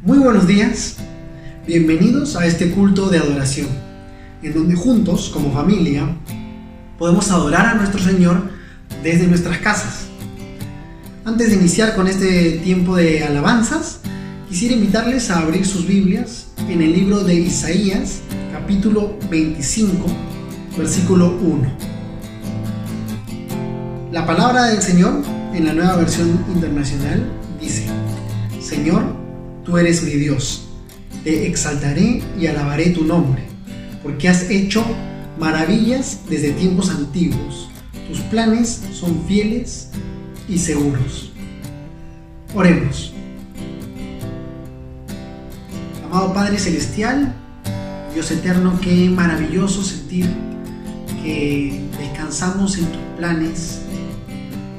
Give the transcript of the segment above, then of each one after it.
Muy buenos días, bienvenidos a este culto de adoración, en donde juntos, como familia, podemos adorar a nuestro Señor desde nuestras casas. Antes de iniciar con este tiempo de alabanzas, quisiera invitarles a abrir sus Biblias en el libro de Isaías, capítulo 25, versículo 1. La palabra del Señor, en la Nueva Versión Internacional, dice: Señor, tú eres mi Dios, te exaltaré y alabaré tu nombre, porque has hecho maravillas desde tiempos antiguos, tus planes son fieles y seguros. Oremos. Amado Padre Celestial, Dios eterno, qué maravilloso sentir que descansamos en tus planes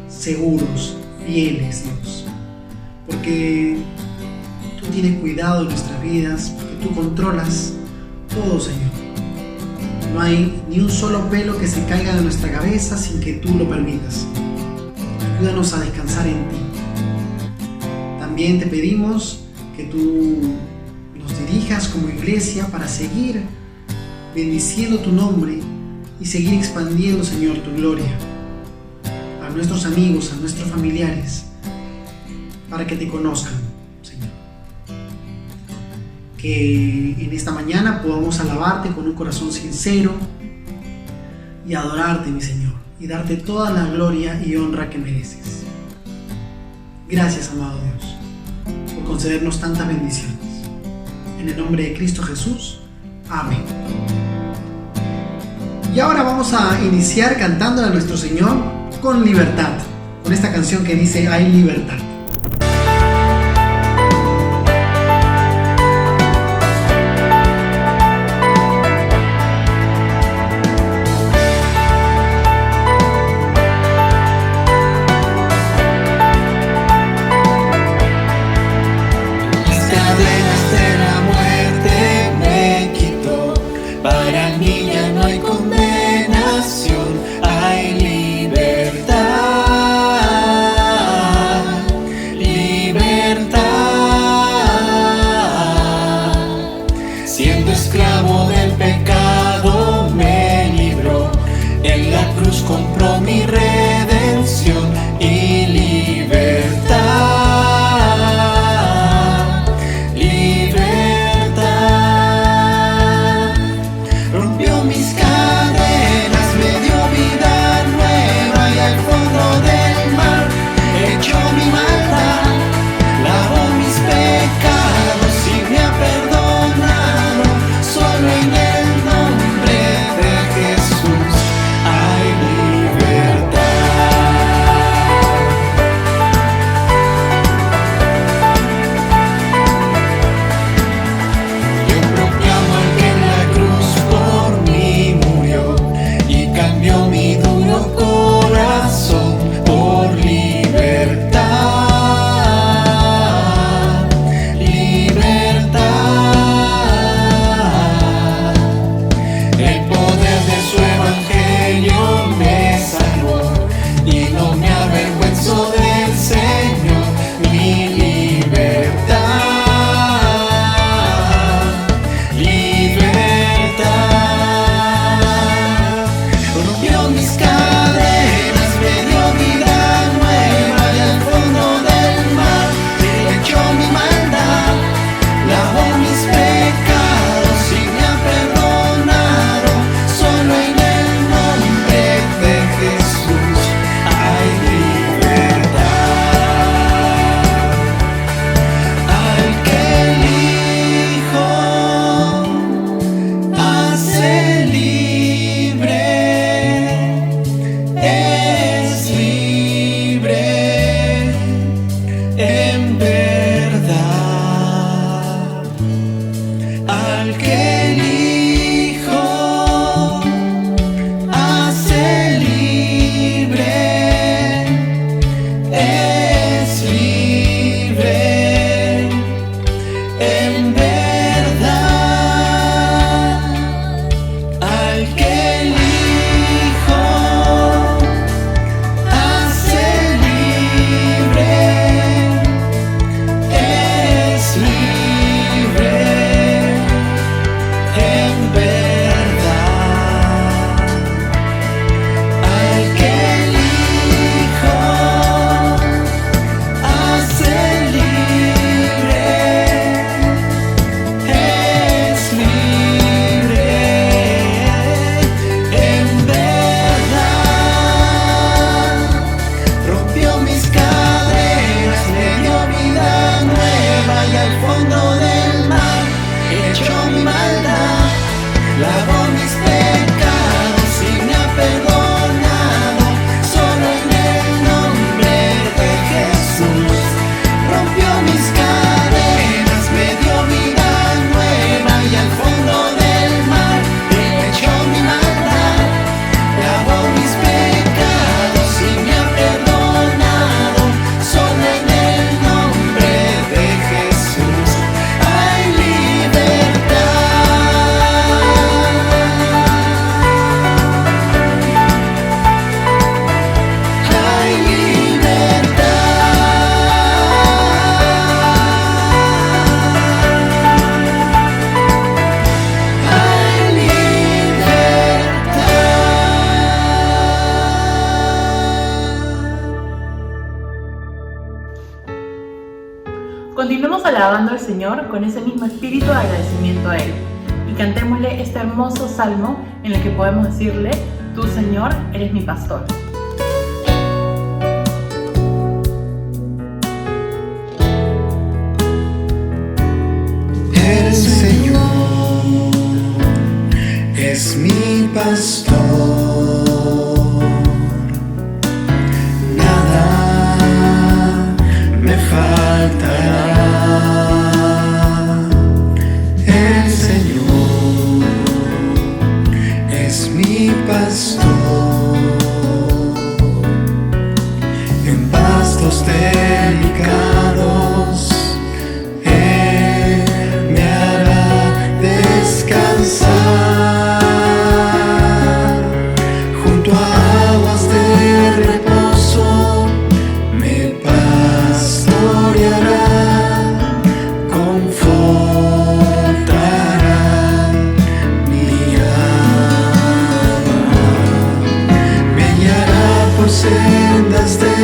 seguros, fieles, Dios, porque tú tienes cuidado de nuestras vidas, porque tú controlas todo, Señor. No hay ni un solo pelo que se caiga de nuestra cabeza sin que tú lo permitas. Ayúdanos a descansar en ti. También te pedimos que tú nos dirijas como iglesia para seguir bendiciendo tu nombre y seguir expandiendo, Señor, tu gloria a nuestros amigos, a nuestros familiares, para que te conozcan, Señor. Que en esta mañana podamos alabarte con un corazón sincero y adorarte, mi Señor, y darte toda la gloria y honra que mereces. Gracias, amado Dios, por concedernos tantas bendiciones. En el nombre de Cristo Jesús. Amén. Y ahora vamos a iniciar cantando a nuestro Señor con libertad, con esta canción que dice: hay libertad. Continuemos alabando al Señor con ese mismo espíritu de agradecimiento a Él y cantémosle este hermoso salmo en el que podemos decirle: Tú, Señor, eres mi pastor. El Señor es mi pastor, nada me faltará. El Señor es mi pastor, en pastos delicados junto a aguas de reposo me pastoreará, confortará mi alma, me guiará por sendas de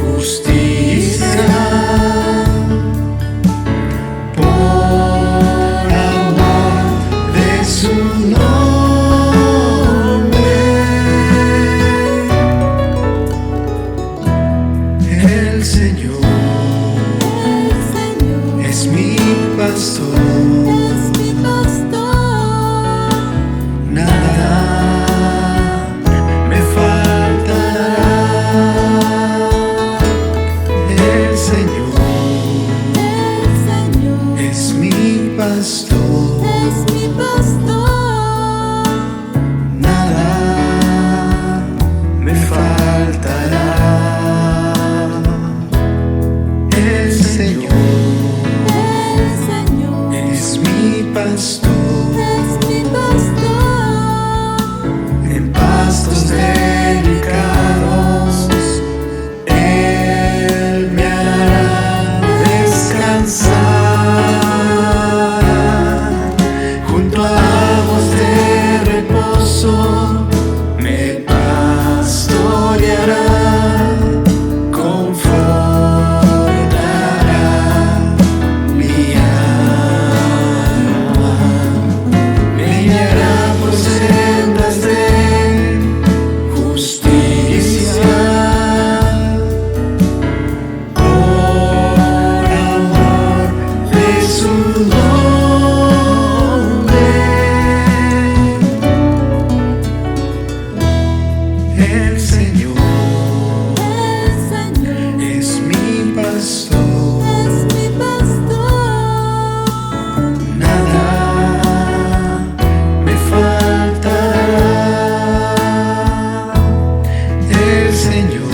justicia su nombre. El Señor es mi pastor, nada me faltará. El Señor es mi pastor, nada me faltará. El Señor es mi pastor, en pastos delicados Él me hará descansar, junto a aguas de reposo me pastoreará, confortará mi alma, me guiará por sendas de justicia, por amor de su nombre. El Señor es mi pastor, nada me faltará. El Señor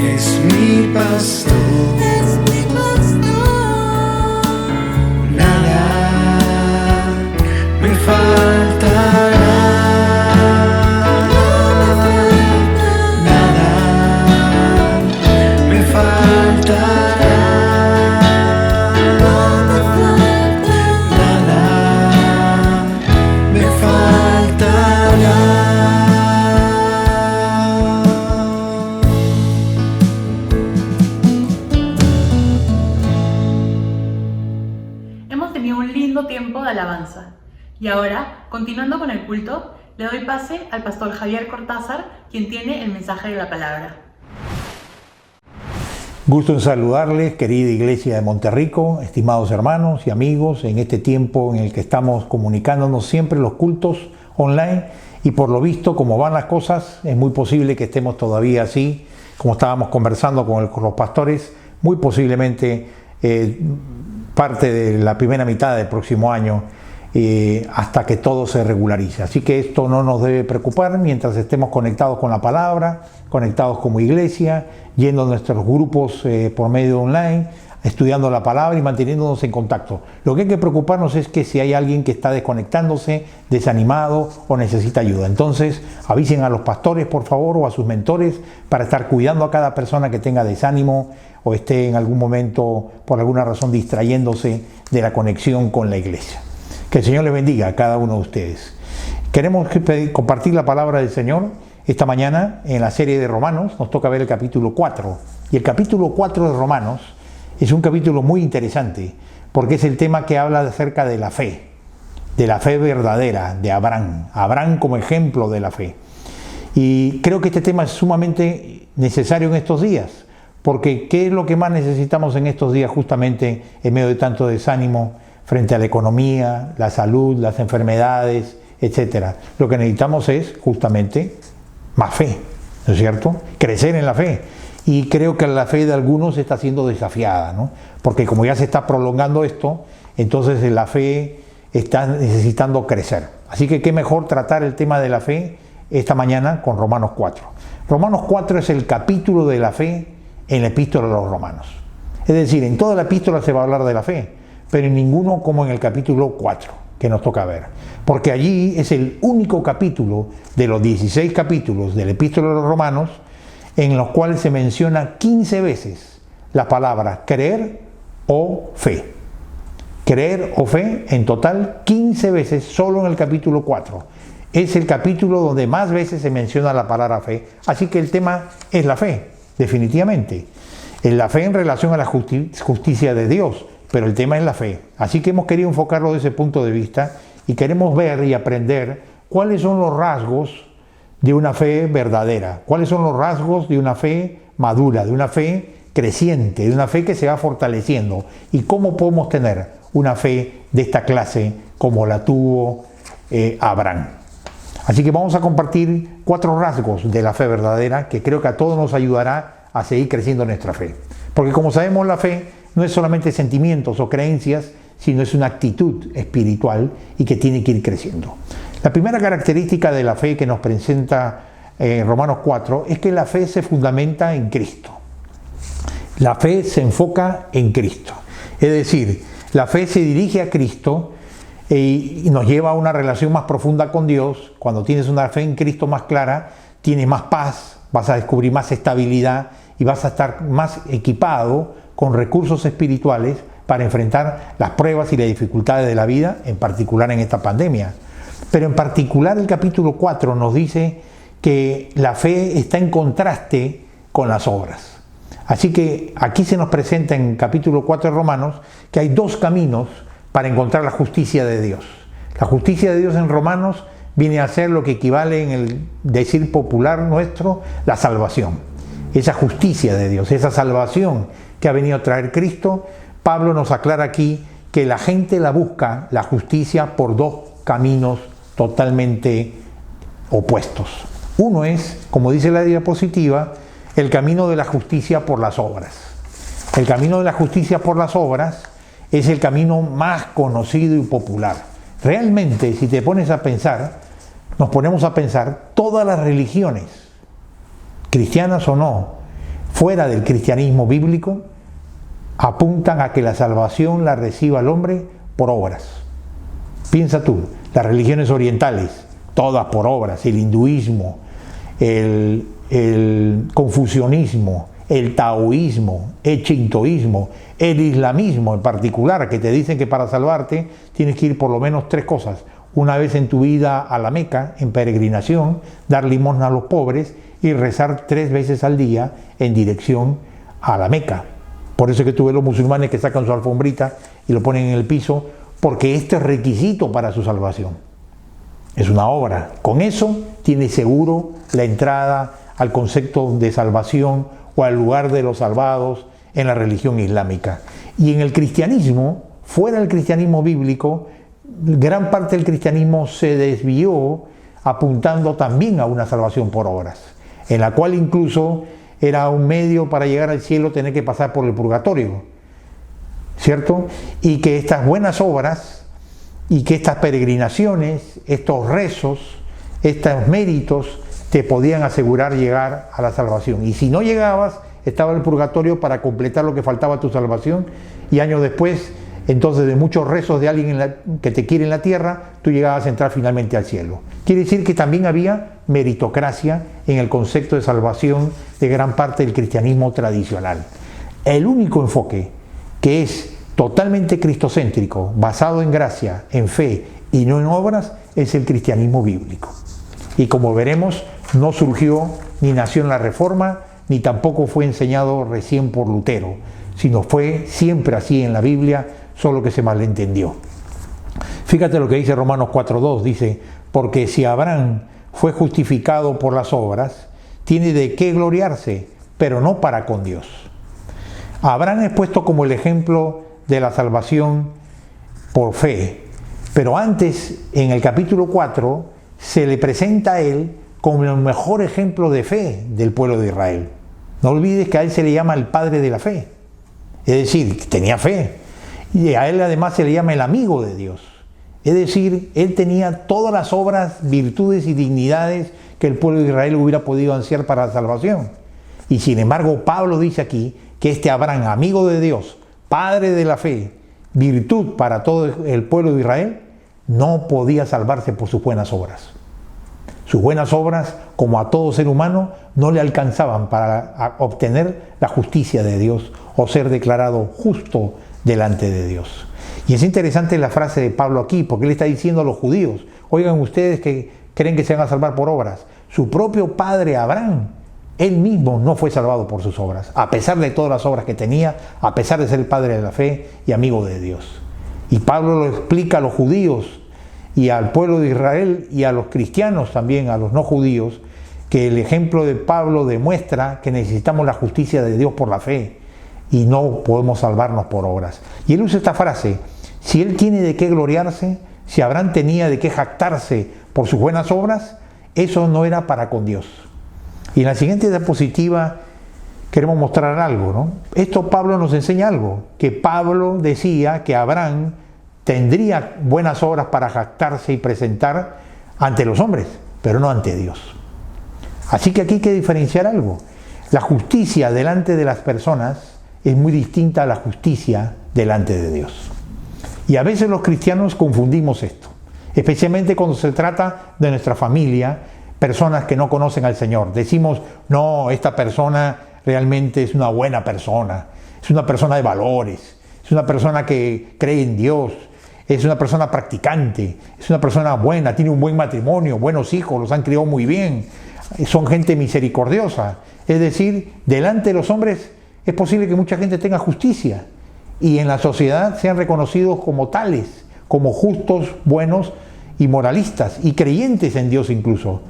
es mi pastor, nada me faltará. Hemos tenido un lindo tiempo de alabanza y ahora, continuando con el culto, le doy pase al pastor Javier Cortázar, quien tiene el mensaje de la palabra. Gusto en saludarles, querida Iglesia de Monterrico, estimados hermanos y amigos, en este tiempo en el que estamos comunicándonos siempre los cultos online, y por lo visto, como van las cosas, es muy posible que estemos todavía así, como estábamos conversando con los pastores, muy posiblemente parte de la primera mitad del próximo año, hasta que todo se regularice. Así que esto no nos debe preocupar mientras estemos conectados con la palabra, conectados como iglesia, yendo a nuestros grupos por medio online, estudiando la palabra y manteniéndonos en contacto. Lo que hay que preocuparnos es que si hay alguien que está desconectándose, desanimado o necesita ayuda. Entonces avisen a los pastores, por favor, o a sus mentores, para estar cuidando a cada persona que tenga desánimo o esté en algún momento, por alguna razón, distrayéndose de la conexión con la iglesia. Que el Señor les bendiga a cada uno de ustedes. Queremos compartir la palabra del Señor Esta mañana, en la serie de Romanos, nos toca ver el capítulo 4. Y el capítulo 4 de Romanos es un capítulo muy interesante, porque es el tema que habla acerca de la fe verdadera, de Abraham. Abraham como ejemplo de la fe. Y creo que este tema es sumamente necesario en estos días, porque ¿qué es lo que más necesitamos en estos días justamente en medio de tanto desánimo frente a la economía, la salud, las enfermedades, etcétera? Lo que necesitamos es justamente más fe, ¿no es cierto? Crecer en la fe. Y creo que la fe de algunos está siendo desafiada, ¿no? Porque como ya se está prolongando esto, entonces la fe está necesitando crecer. Así que qué mejor tratar el tema de la fe esta mañana con Romanos 4. Romanos 4 es el capítulo de la fe en la epístola de los Romanos. Es decir, en toda la epístola se va a hablar de la fe, pero en ninguno como en el capítulo 4, que nos toca ver. Porque allí es el único capítulo de los 16 capítulos de la epístola de los Romanos en los cuales se menciona 15 veces la palabra creer o fe. Creer o fe, en total 15 veces solo en el capítulo 4. Es el capítulo donde más veces se menciona la palabra fe. Así que el tema es la fe, definitivamente. Es la fe en relación a la justicia de Dios, pero el tema es la fe. Así que hemos querido enfocarlo desde ese punto de vista y queremos ver y aprender cuáles son los rasgos de una fe verdadera, cuáles son los rasgos de una fe madura, de una fe creciente, de una fe que se va fortaleciendo y cómo podemos tener una fe de esta clase como la tuvo Abraham. Así que vamos a compartir 4 rasgos de la fe verdadera que creo que a todos nos ayudará a seguir creciendo nuestra fe. Porque como sabemos, la fe no es solamente sentimientos o creencias, sino es una actitud espiritual y que tiene que ir creciendo. La primera característica de la fe que nos presenta Romanos 4 es que la fe se fundamenta en Cristo. La fe se enfoca en Cristo. Es decir, la fe se dirige a Cristo y nos lleva a una relación más profunda con Dios. Cuando tienes una fe en Cristo más clara, tienes más paz, vas a descubrir más estabilidad y vas a estar más equipado con recursos espirituales para enfrentar las pruebas y las dificultades de la vida, en particular en esta pandemia. Pero en particular el capítulo 4 nos dice que la fe está en contraste con las obras. Así que aquí se nos presenta en capítulo 4 de Romanos que hay 2 caminos para encontrar la justicia de Dios. La justicia de Dios en Romanos viene a ser lo que equivale en el decir popular nuestro, la salvación. Esa justicia de Dios, esa salvación que ha venido a traer Cristo, Pablo nos aclara aquí que la gente la busca, la justicia, por 2 caminos totalmente opuestos. Uno es, como dice la diapositiva, el camino de la justicia por las obras. El camino de la justicia por las obras es el camino más conocido y popular. Realmente, si te pones a pensar, nos ponemos a pensar, todas las religiones, cristianas o no, fuera del cristianismo bíblico, apuntan a que la salvación la reciba el hombre por obras. Piensa tú, las religiones orientales, todas por obras, el hinduismo, el confucianismo, el taoísmo, el shintoísmo, el islamismo en particular, que te dicen que para salvarte tienes que ir por lo menos 3 cosas. Una vez en tu vida a la Meca, en peregrinación, dar limosna a los pobres y rezar 3 veces al día en dirección a la Meca. Por eso es que tú ves los musulmanes que sacan su alfombrita y lo ponen en el piso, porque esto es requisito para su salvación. Es una obra. Con eso tienes seguro la entrada al concepto de salvación o al lugar de los salvados en la religión islámica. Y en el cristianismo, fuera del cristianismo bíblico, gran parte del cristianismo se desvió apuntando también a una salvación por obras, en la cual incluso era un medio para llegar al cielo tener que pasar por el purgatorio, ¿cierto? Y que estas buenas obras y que estas peregrinaciones, estos rezos, estos méritos te podían asegurar llegar a la salvación. Y si no llegabas, estaba el purgatorio para completar lo que faltaba a tu salvación, y años después, entonces, de muchos rezos de alguien que te quiere en la tierra, tú llegabas a entrar finalmente al cielo. Quiere decir que también había meritocracia en el concepto de salvación de gran parte del cristianismo tradicional. El único enfoque que es totalmente cristocéntrico, basado en gracia, en fe y no en obras, es el cristianismo bíblico. Y como veremos, no surgió ni nació en la Reforma, ni tampoco fue enseñado recién por Lutero, sino fue siempre así en la Biblia, solo que se malentendió. Fíjate lo que dice Romanos 4:2, dice, porque si Abraham fue justificado por las obras, tiene de qué gloriarse, pero no para con Dios. Abraham es puesto como el ejemplo de la salvación por fe, pero antes, en el capítulo 4, se le presenta a él como el mejor ejemplo de fe del pueblo de Israel. No olvides que a él se le llama el padre de la fe, es decir, tenía fe, y a él además se le llama el amigo de Dios. Es decir, él tenía todas las obras, virtudes y dignidades que el pueblo de Israel hubiera podido ansiar para la salvación. Y sin embargo, Pablo dice aquí que este Abraham, amigo de Dios, padre de la fe, virtud para todo el pueblo de Israel, no podía salvarse por sus buenas obras. Sus buenas obras, como a todo ser humano, no le alcanzaban para obtener la justicia de Dios o ser declarado justo delante de Dios. Y es interesante la frase de Pablo aquí, porque él está diciendo a los judíos, oigan ustedes que creen que se van a salvar por obras, su propio padre Abraham, él mismo no fue salvado por sus obras, a pesar de todas las obras que tenía, a pesar de ser el padre de la fe y amigo de Dios. Y Pablo lo explica a los judíos y al pueblo de Israel y a los cristianos también, a los no judíos, que el ejemplo de Pablo demuestra que necesitamos la justicia de Dios por la fe y no podemos salvarnos por obras. Y él usa esta frase, si él tiene de qué gloriarse, si Abraham tenía de qué jactarse por sus buenas obras, eso no era para con Dios. Y en la siguiente diapositiva queremos mostrar algo, ¿no? Esto Pablo nos enseña algo, que Pablo decía que Abraham tendría buenas obras para jactarse y presentar ante los hombres, pero no ante Dios. Así que aquí hay que diferenciar algo. La justicia delante de las personas es muy distinta a la justicia delante de Dios. Y a veces los cristianos confundimos esto, especialmente cuando se trata de nuestra familia, personas que no conocen al Señor. Decimos, no, esta persona realmente es una buena persona, es una persona de valores, es una persona que cree en Dios, es una persona practicante, es una persona buena, tiene un buen matrimonio, buenos hijos, los han criado muy bien, son gente misericordiosa. Es decir, delante de los hombres es posible que mucha gente tenga justicia y en la sociedad sean reconocidos como tales, como justos, buenos y moralistas y creyentes en Dios incluso.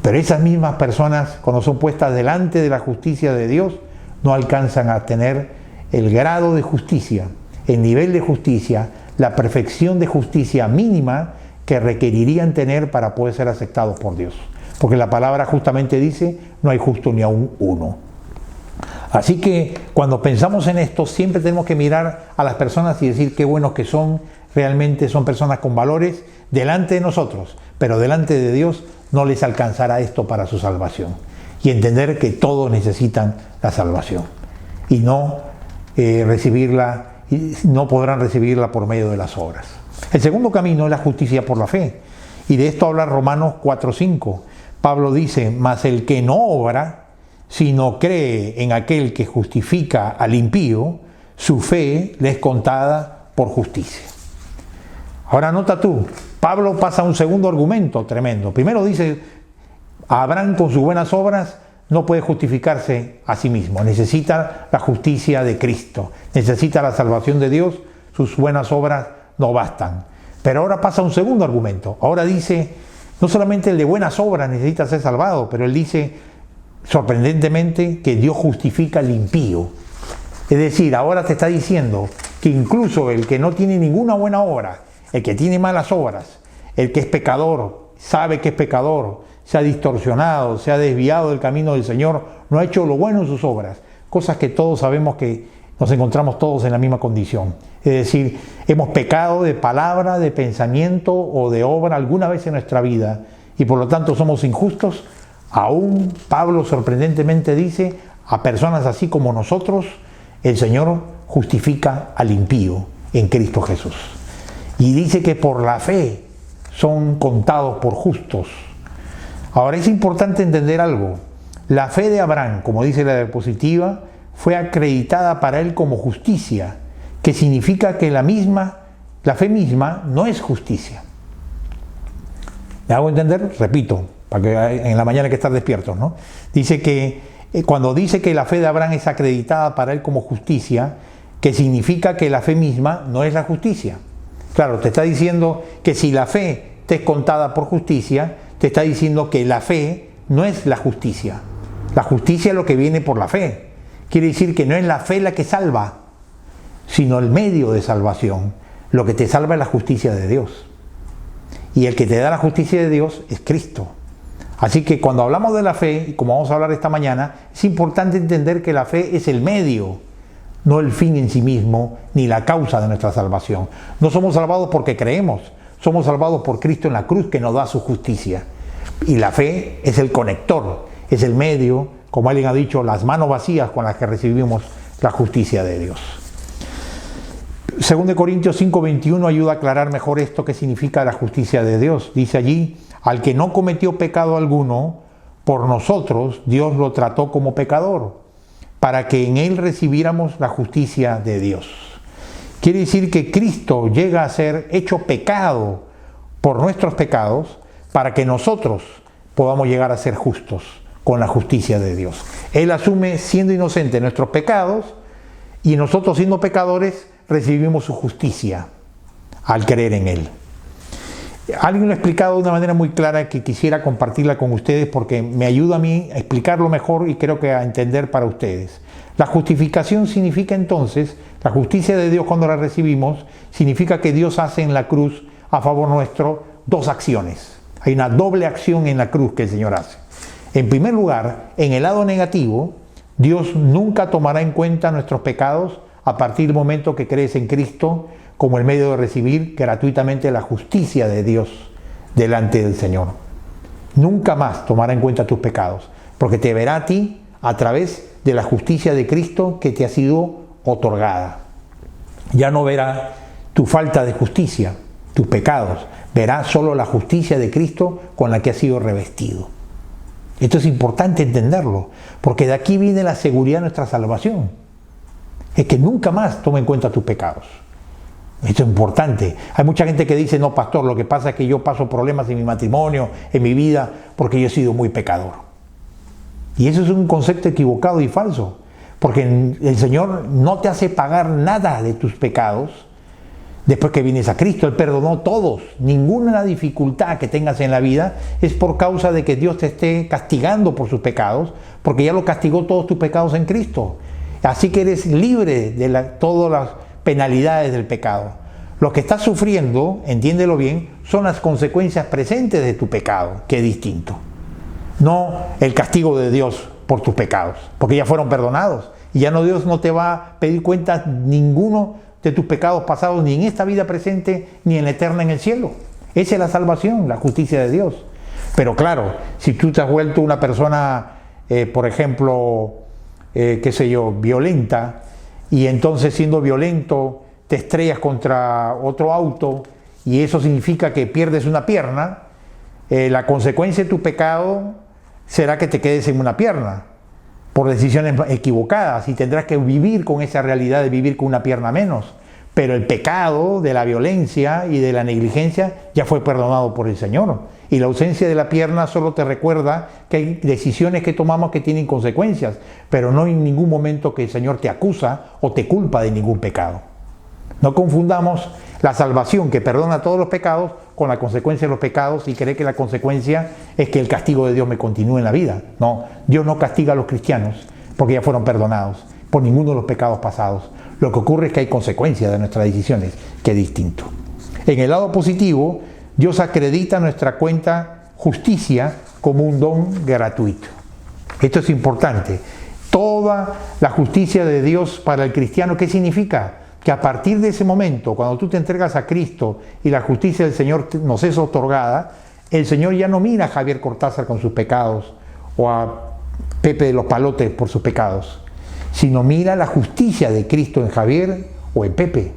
Pero esas mismas personas, cuando son puestas delante de la justicia de Dios, no alcanzan a tener el grado de justicia, el nivel de justicia, la perfección de justicia mínima que requerirían tener para poder ser aceptados por Dios. Porque la palabra justamente dice, no hay justo ni aún uno. Así que cuando pensamos en esto, siempre tenemos que mirar a las personas y decir qué buenos que son, realmente son personas con valores delante de nosotros, pero delante de Dios no les alcanzará esto para su salvación. Y entender que todos necesitan la salvación y no recibirla, y no podrán recibirla por medio de las obras. El segundo camino es la justicia por la fe. Y de esto habla Romanos 4:5. Pablo dice, mas el que no obra, sino cree en aquel que justifica al impío, su fe le es contada por justicia. Ahora nota tú, Pablo pasa a un segundo argumento tremendo. Primero dice, Abraham con sus buenas obras no puede justificarse a sí mismo, necesita la justicia de Cristo, necesita la salvación de Dios, sus buenas obras no bastan. Pero ahora pasa a un segundo argumento, ahora dice, no solamente el de buenas obras necesita ser salvado, pero él dice, sorprendentemente, que Dios justifica al impío. Es decir, ahora te está diciendo que incluso el que no tiene ninguna buena obra, el que tiene malas obras, el que es pecador, sabe que es pecador, se ha distorsionado, se ha desviado del camino del Señor, no ha hecho lo bueno en sus obras, cosas que todos sabemos que nos encontramos todos en la misma condición. Es decir, hemos pecado de palabra, de pensamiento o de obra alguna vez en nuestra vida y por lo tanto somos injustos. Aún Pablo sorprendentemente dice, a personas así como nosotros, el Señor justifica al impío en Cristo Jesús. Y dice que por la fe son contados por justos. Ahora es importante entender algo. La fe de Abraham, como dice la diapositiva, fue acreditada para él como justicia, que significa que la fe misma no es justicia. ¿Me hago entender? Repito, para que en la mañana hay que estar despiertos, ¿no? Dice que cuando dice que la fe de Abraham es acreditada para él como justicia, que significa que la fe misma no es la justicia. Claro, te está diciendo que si la fe te es contada por justicia, te está diciendo que la fe no es la justicia. La justicia es lo que viene por la fe. Quiere decir que no es la fe la que salva, sino el medio de salvación. Lo que te salva es la justicia de Dios. Y el que te da la justicia de Dios es Cristo. Así que cuando hablamos de la fe, y como vamos a hablar esta mañana, es importante entender que la fe es el medio, no el fin en sí mismo, ni la causa de nuestra salvación. No somos salvados porque creemos, somos salvados por Cristo en la cruz que nos da su justicia. Y la fe es el conector, es el medio, como alguien ha dicho, las manos vacías con las que recibimos la justicia de Dios. 2 Corintios 5:21 ayuda a aclarar mejor esto que significa la justicia de Dios. Dice allí, al que no cometió pecado alguno, por nosotros Dios lo trató como pecador, para que en él recibiéramos la justicia de Dios. Quiere decir que Cristo llega a ser hecho pecado por nuestros pecados, para que nosotros podamos llegar a ser justos con la justicia de Dios. Él asume siendo inocente nuestros pecados, y nosotros siendo pecadores recibimos su justicia al creer en Él. Alguien lo ha explicado de una manera muy clara que quisiera compartirla con ustedes porque me ayuda a mí a explicarlo mejor y creo que a entender para ustedes. La justificación significa entonces, la justicia de Dios cuando la recibimos, significa que Dios hace en la cruz a favor nuestro dos acciones. Hay una doble acción en la cruz que el Señor hace. En primer lugar, en el lado negativo, Dios nunca tomará en cuenta nuestros pecados a partir del momento que crees en Cristo como el medio de recibir gratuitamente la justicia de Dios delante del Señor. Nunca más tomará en cuenta tus pecados, porque te verá a ti a través de la justicia de Cristo que te ha sido otorgada. Ya no verá tu falta de justicia, tus pecados, verá solo la justicia de Cristo con la que has sido revestido. Esto es importante entenderlo, porque de aquí viene la seguridad de nuestra salvación. Es que nunca más toma en cuenta tus pecados. Esto es importante. Hay mucha gente que dice, no, pastor, lo que pasa es que yo paso problemas en mi matrimonio, en mi vida, porque yo he sido muy pecador. Y eso es un concepto equivocado y falso, porque el Señor no te hace pagar nada de tus pecados después que vienes a Cristo. Él perdonó todos. Ninguna dificultad que tengas en la vida es por causa de que Dios te esté castigando por sus pecados, porque ya lo castigó todos tus pecados en Cristo. Así que eres libre de todas las penalidades del pecado. Lo que estás sufriendo, entiéndelo bien, son las consecuencias presentes de tu pecado, que es distinto. No el castigo de Dios por tus pecados, porque ya fueron perdonados. Y ya no, Dios no te va a pedir cuentas ninguno de tus pecados pasados, ni en esta vida presente, ni en la eterna en el cielo. Esa es la salvación, la justicia de Dios. Pero claro, si tú te has vuelto una persona, por ejemplo, violenta, y entonces siendo violento te estrellas contra otro auto y eso significa que pierdes una pierna, la consecuencia de tu pecado será que te quedes en una pierna por decisiones equivocadas y tendrás que vivir con esa realidad de vivir con una pierna menos. Pero el pecado de la violencia y de la negligencia ya fue perdonado por el Señor. Y la ausencia de la pierna solo te recuerda que hay decisiones que tomamos que tienen consecuencias, pero no en ningún momento que el Señor te acusa o te culpa de ningún pecado. No confundamos la salvación que perdona todos los pecados con la consecuencia de los pecados y creer que la consecuencia es que el castigo de Dios me continúe en la vida. No, Dios no castiga a los cristianos porque ya fueron perdonados por ninguno de los pecados pasados. Lo que ocurre es que hay consecuencias de nuestras decisiones, que es distinto. En el lado positivo, Dios acredita nuestra cuenta justicia como un don gratuito. Esto es importante. Toda la justicia de Dios para el cristiano, ¿qué significa? Que a partir de ese momento, cuando tú te entregas a Cristo y la justicia del Señor nos es otorgada, el Señor ya no mira a Javier Cortázar con sus pecados o a Pepe de los Palotes por sus pecados, sino mira la justicia de Cristo en Javier o en Pepe.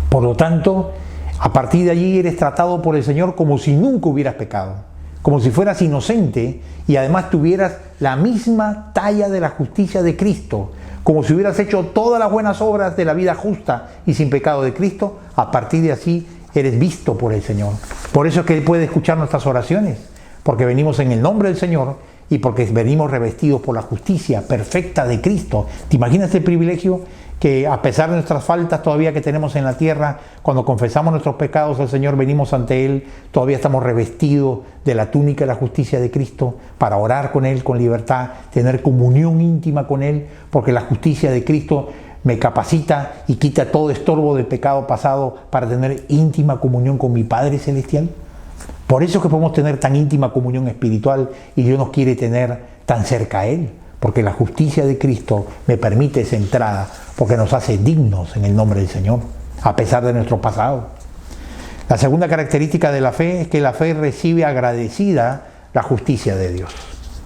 Por lo tanto, a partir de allí eres tratado por el Señor como si nunca hubieras pecado, como si fueras inocente y además tuvieras la misma talla de la justicia de Cristo, como si hubieras hecho todas las buenas obras de la vida justa y sin pecado de Cristo. A partir de así eres visto por el Señor. Por eso es que Él puede escuchar nuestras oraciones, porque venimos en el nombre del Señor y porque venimos revestidos por la justicia perfecta de Cristo. ¿Te imaginas el privilegio que a pesar de nuestras faltas todavía que tenemos en la tierra, cuando confesamos nuestros pecados al Señor, venimos ante Él, todavía estamos revestidos de la túnica de la justicia de Cristo para orar con Él con libertad, tener comunión íntima con Él, porque la justicia de Cristo me capacita y quita todo estorbo del pecado pasado para tener íntima comunión con mi Padre Celestial? Por eso es que podemos tener tan íntima comunión espiritual y Dios nos quiere tener tan cerca a Él, porque la justicia de Cristo me permite esa entrada, porque nos hace dignos en el nombre del Señor, a pesar de nuestro pasado. La segunda característica de la fe es que la fe recibe agradecida la justicia de Dios.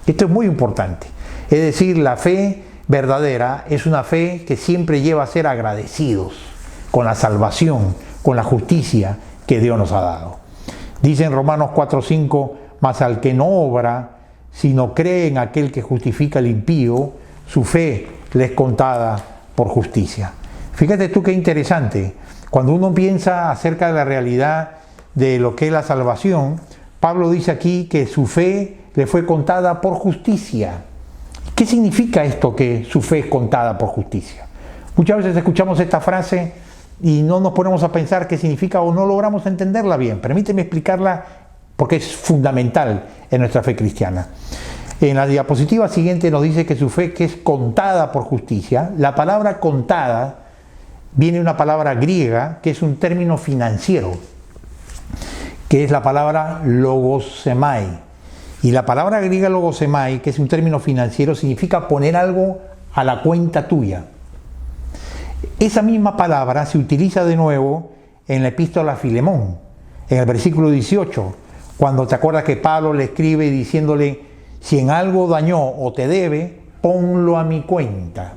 Esto es muy importante. Es decir, la fe verdadera es una fe que siempre lleva a ser agradecidos con la salvación, con la justicia que Dios nos ha dado. Dice en Romanos 4:5, mas al que no obra, sino cree en aquel que justifica al impío, su fe le es contada por justicia. Fíjate tú qué interesante. Cuando uno piensa acerca de la realidad de lo que es la salvación, Pablo dice aquí que su fe le fue contada por justicia. ¿Qué significa esto, que su fe es contada por justicia? Muchas veces escuchamos esta frase y no nos ponemos a pensar qué significa o no logramos entenderla bien. Permíteme explicarla porque es fundamental en nuestra fe cristiana. En la diapositiva siguiente nos dice que su fe que es contada por justicia. La palabra contada viene de una palabra griega que es un término financiero, que es la palabra logosemai. Y la palabra griega logosemai, que es un término financiero, significa poner algo a la cuenta tuya. Esa misma palabra se utiliza de nuevo en la epístola a Filemón, en el versículo 18, cuando te acuerdas que Pablo le escribe diciéndole: si en algo dañó o te debe, ponlo a mi cuenta,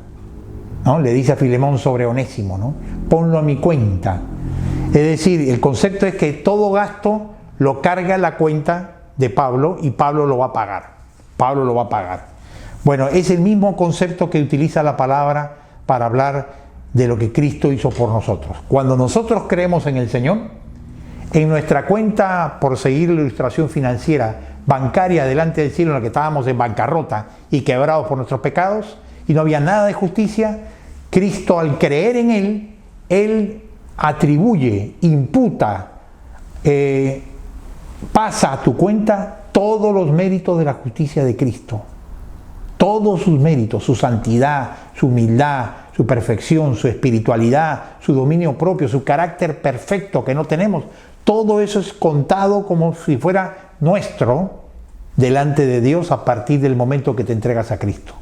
¿no? Le dice a Filemón sobre Onésimo, ¿no? Ponlo a mi cuenta. Es decir, el concepto es que todo gasto lo carga la cuenta de Pablo y Pablo lo va a pagar. Pablo lo va a pagar. Bueno, es el mismo concepto que utiliza la palabra para hablar de lo que Cristo hizo por nosotros. Cuando nosotros creemos en el Señor, en nuestra cuenta, por seguir la ilustración financiera, bancaria delante del cielo, en la que estábamos en bancarrota y quebrados por nuestros pecados, y no había nada de justicia, Cristo, al creer en Él atribuye, imputa, pasa a tu cuenta todos los méritos de la justicia de Cristo. Todos sus méritos, su santidad, su humildad, su perfección, su espiritualidad, su dominio propio, su carácter perfecto que no tenemos. Todo eso es contado como si fuera nuestro delante de Dios a partir del momento que te entregas a Cristo.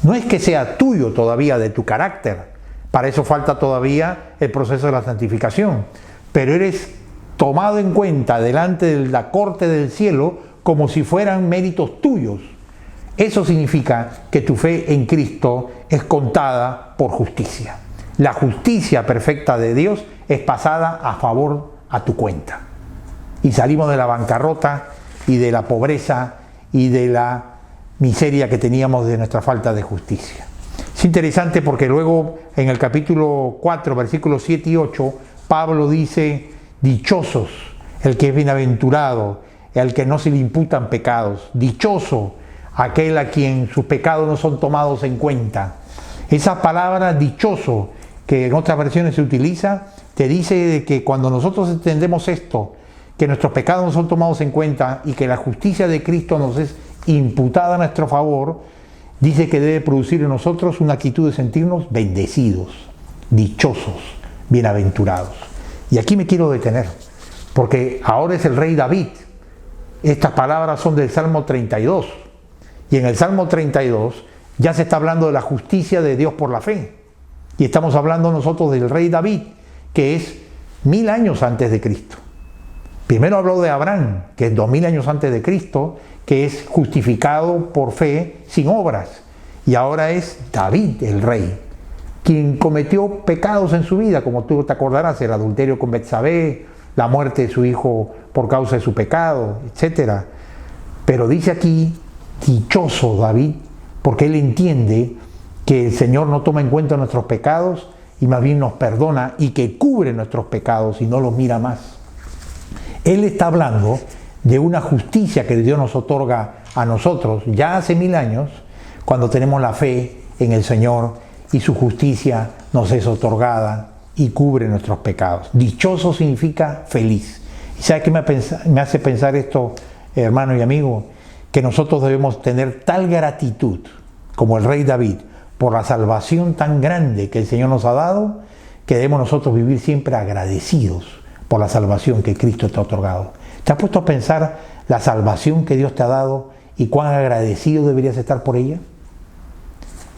No es que sea tuyo todavía de tu carácter, para eso falta todavía el proceso de la santificación, pero eres tomado en cuenta delante de la corte del cielo como si fueran méritos tuyos. Eso significa que tu fe en Cristo es contada por justicia. La justicia perfecta de Dios es pasada a favor a tu cuenta. Y salimos de la bancarrota y de la pobreza y de la miseria que teníamos de nuestra falta de justicia. Es interesante porque luego en el capítulo 4, versículos 7 y 8, Pablo dice: dichosos el que es bienaventurado, al que no se le imputan pecados. Dichoso aquel a quien sus pecados no son tomados en cuenta. Esa palabra dichoso, que en otras versiones se utiliza, te dice que cuando nosotros entendemos esto, que nuestros pecados no son tomados en cuenta y que la justicia de Cristo nos es imputada a nuestro favor, dice que debe producir en nosotros una actitud de sentirnos bendecidos, dichosos, bienaventurados. Y aquí me quiero detener, porque ahora es el rey David. Estas palabras son del Salmo 32. Y en el Salmo 32 ya se está hablando de la justicia de Dios por la fe. Y estamos hablando nosotros del rey David, que es 1000 años antes de Cristo. Primero habló de Abraham, que es 2000 años antes de Cristo, que es justificado por fe sin obras. Y ahora es David el rey, quien cometió pecados en su vida, como tú te acordarás, el adulterio con Betsabé, la muerte de su hijo por causa de su pecado, etc. Pero dice aquí: dichoso David, porque él entiende que el Señor no toma en cuenta nuestros pecados y más bien nos perdona y que cubre nuestros pecados y no los mira más. Él está hablando de una justicia que Dios nos otorga a nosotros ya hace 1000 años, cuando tenemos la fe en el Señor y su justicia nos es otorgada y cubre nuestros pecados. Dichoso significa feliz. ¿Y sabe qué me hace pensar esto, hermano y amigo? Que nosotros debemos tener tal gratitud como el rey David por la salvación tan grande que el Señor nos ha dado, que debemos nosotros vivir siempre agradecidos por la salvación que Cristo te ha otorgado. ¿Te has puesto a pensar la salvación que Dios te ha dado y cuán agradecido deberías estar por ella?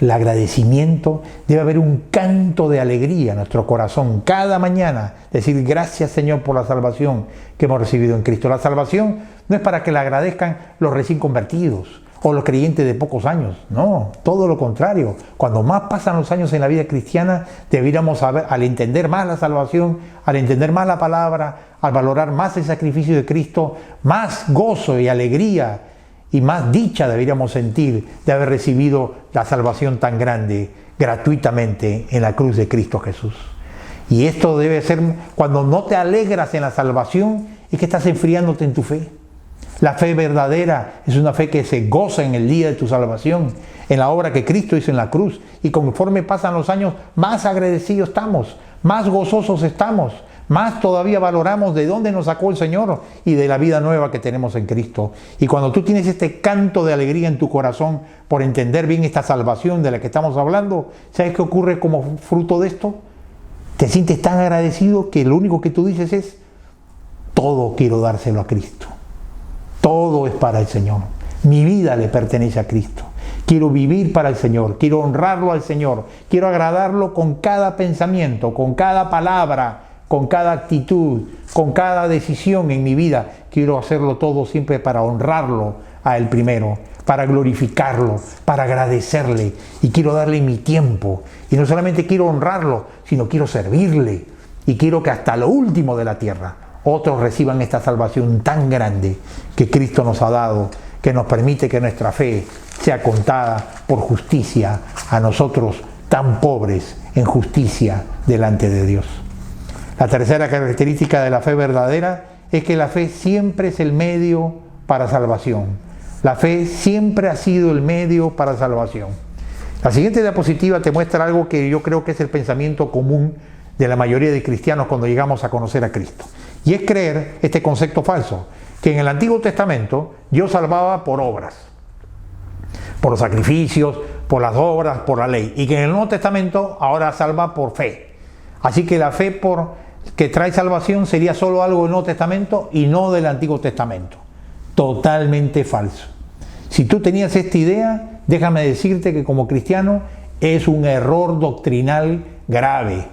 El agradecimiento, debe haber un canto de alegría en nuestro corazón cada mañana, decir gracias Señor por la salvación que hemos recibido en Cristo. La salvación no es para que la agradezcan los recién convertidos o los creyentes de pocos años, no, todo lo contrario. Cuando más pasan los años en la vida cristiana, deberíamos saber, al entender más la salvación, al entender más la palabra, al valorar más el sacrificio de Cristo, más gozo y alegría y más dicha deberíamos sentir de haber recibido la salvación tan grande gratuitamente en la cruz de Cristo Jesús. Y esto debe ser, cuando no te alegras en la salvación, es que estás enfriándote en tu fe. La fe verdadera es una fe que se goza en el día de tu salvación, en la obra que Cristo hizo en la cruz. Y conforme pasan los años, más agradecidos estamos, más gozosos estamos, más todavía valoramos de dónde nos sacó el Señor y de la vida nueva que tenemos en Cristo. Y cuando tú tienes este canto de alegría en tu corazón por entender bien esta salvación de la que estamos hablando, ¿sabes qué ocurre como fruto de esto? Te sientes tan agradecido que lo único que tú dices es: todo quiero dárselo a Cristo. Todo es para el Señor. Mi vida le pertenece a Cristo. Quiero vivir para el Señor. Quiero honrarlo al Señor. Quiero agradarlo con cada pensamiento, con cada palabra, con cada actitud, con cada decisión en mi vida. Quiero hacerlo todo siempre para honrarlo a Él primero, para glorificarlo, para agradecerle. Y quiero darle mi tiempo. Y no solamente quiero honrarlo, sino quiero servirle. Y quiero que hasta lo último de la tierra otros reciban esta salvación tan grande que Cristo nos ha dado, que nos permite que nuestra fe sea contada por justicia a nosotros tan pobres en justicia delante de Dios. La tercera característica de la fe verdadera es que la fe siempre es el medio para salvación. La fe siempre ha sido el medio para salvación. La siguiente diapositiva te muestra algo que yo creo que es el pensamiento común de la mayoría de cristianos cuando llegamos a conocer a Cristo. Y es creer este concepto falso, que en el Antiguo Testamento Dios salvaba por obras, por los sacrificios, por las obras, por la ley, y que en el Nuevo Testamento ahora salva por fe. Así que la fe que trae salvación sería solo algo del Nuevo Testamento y no del Antiguo Testamento. Totalmente falso. Si tú tenías esta idea, déjame decirte que como cristiano es un error doctrinal grave.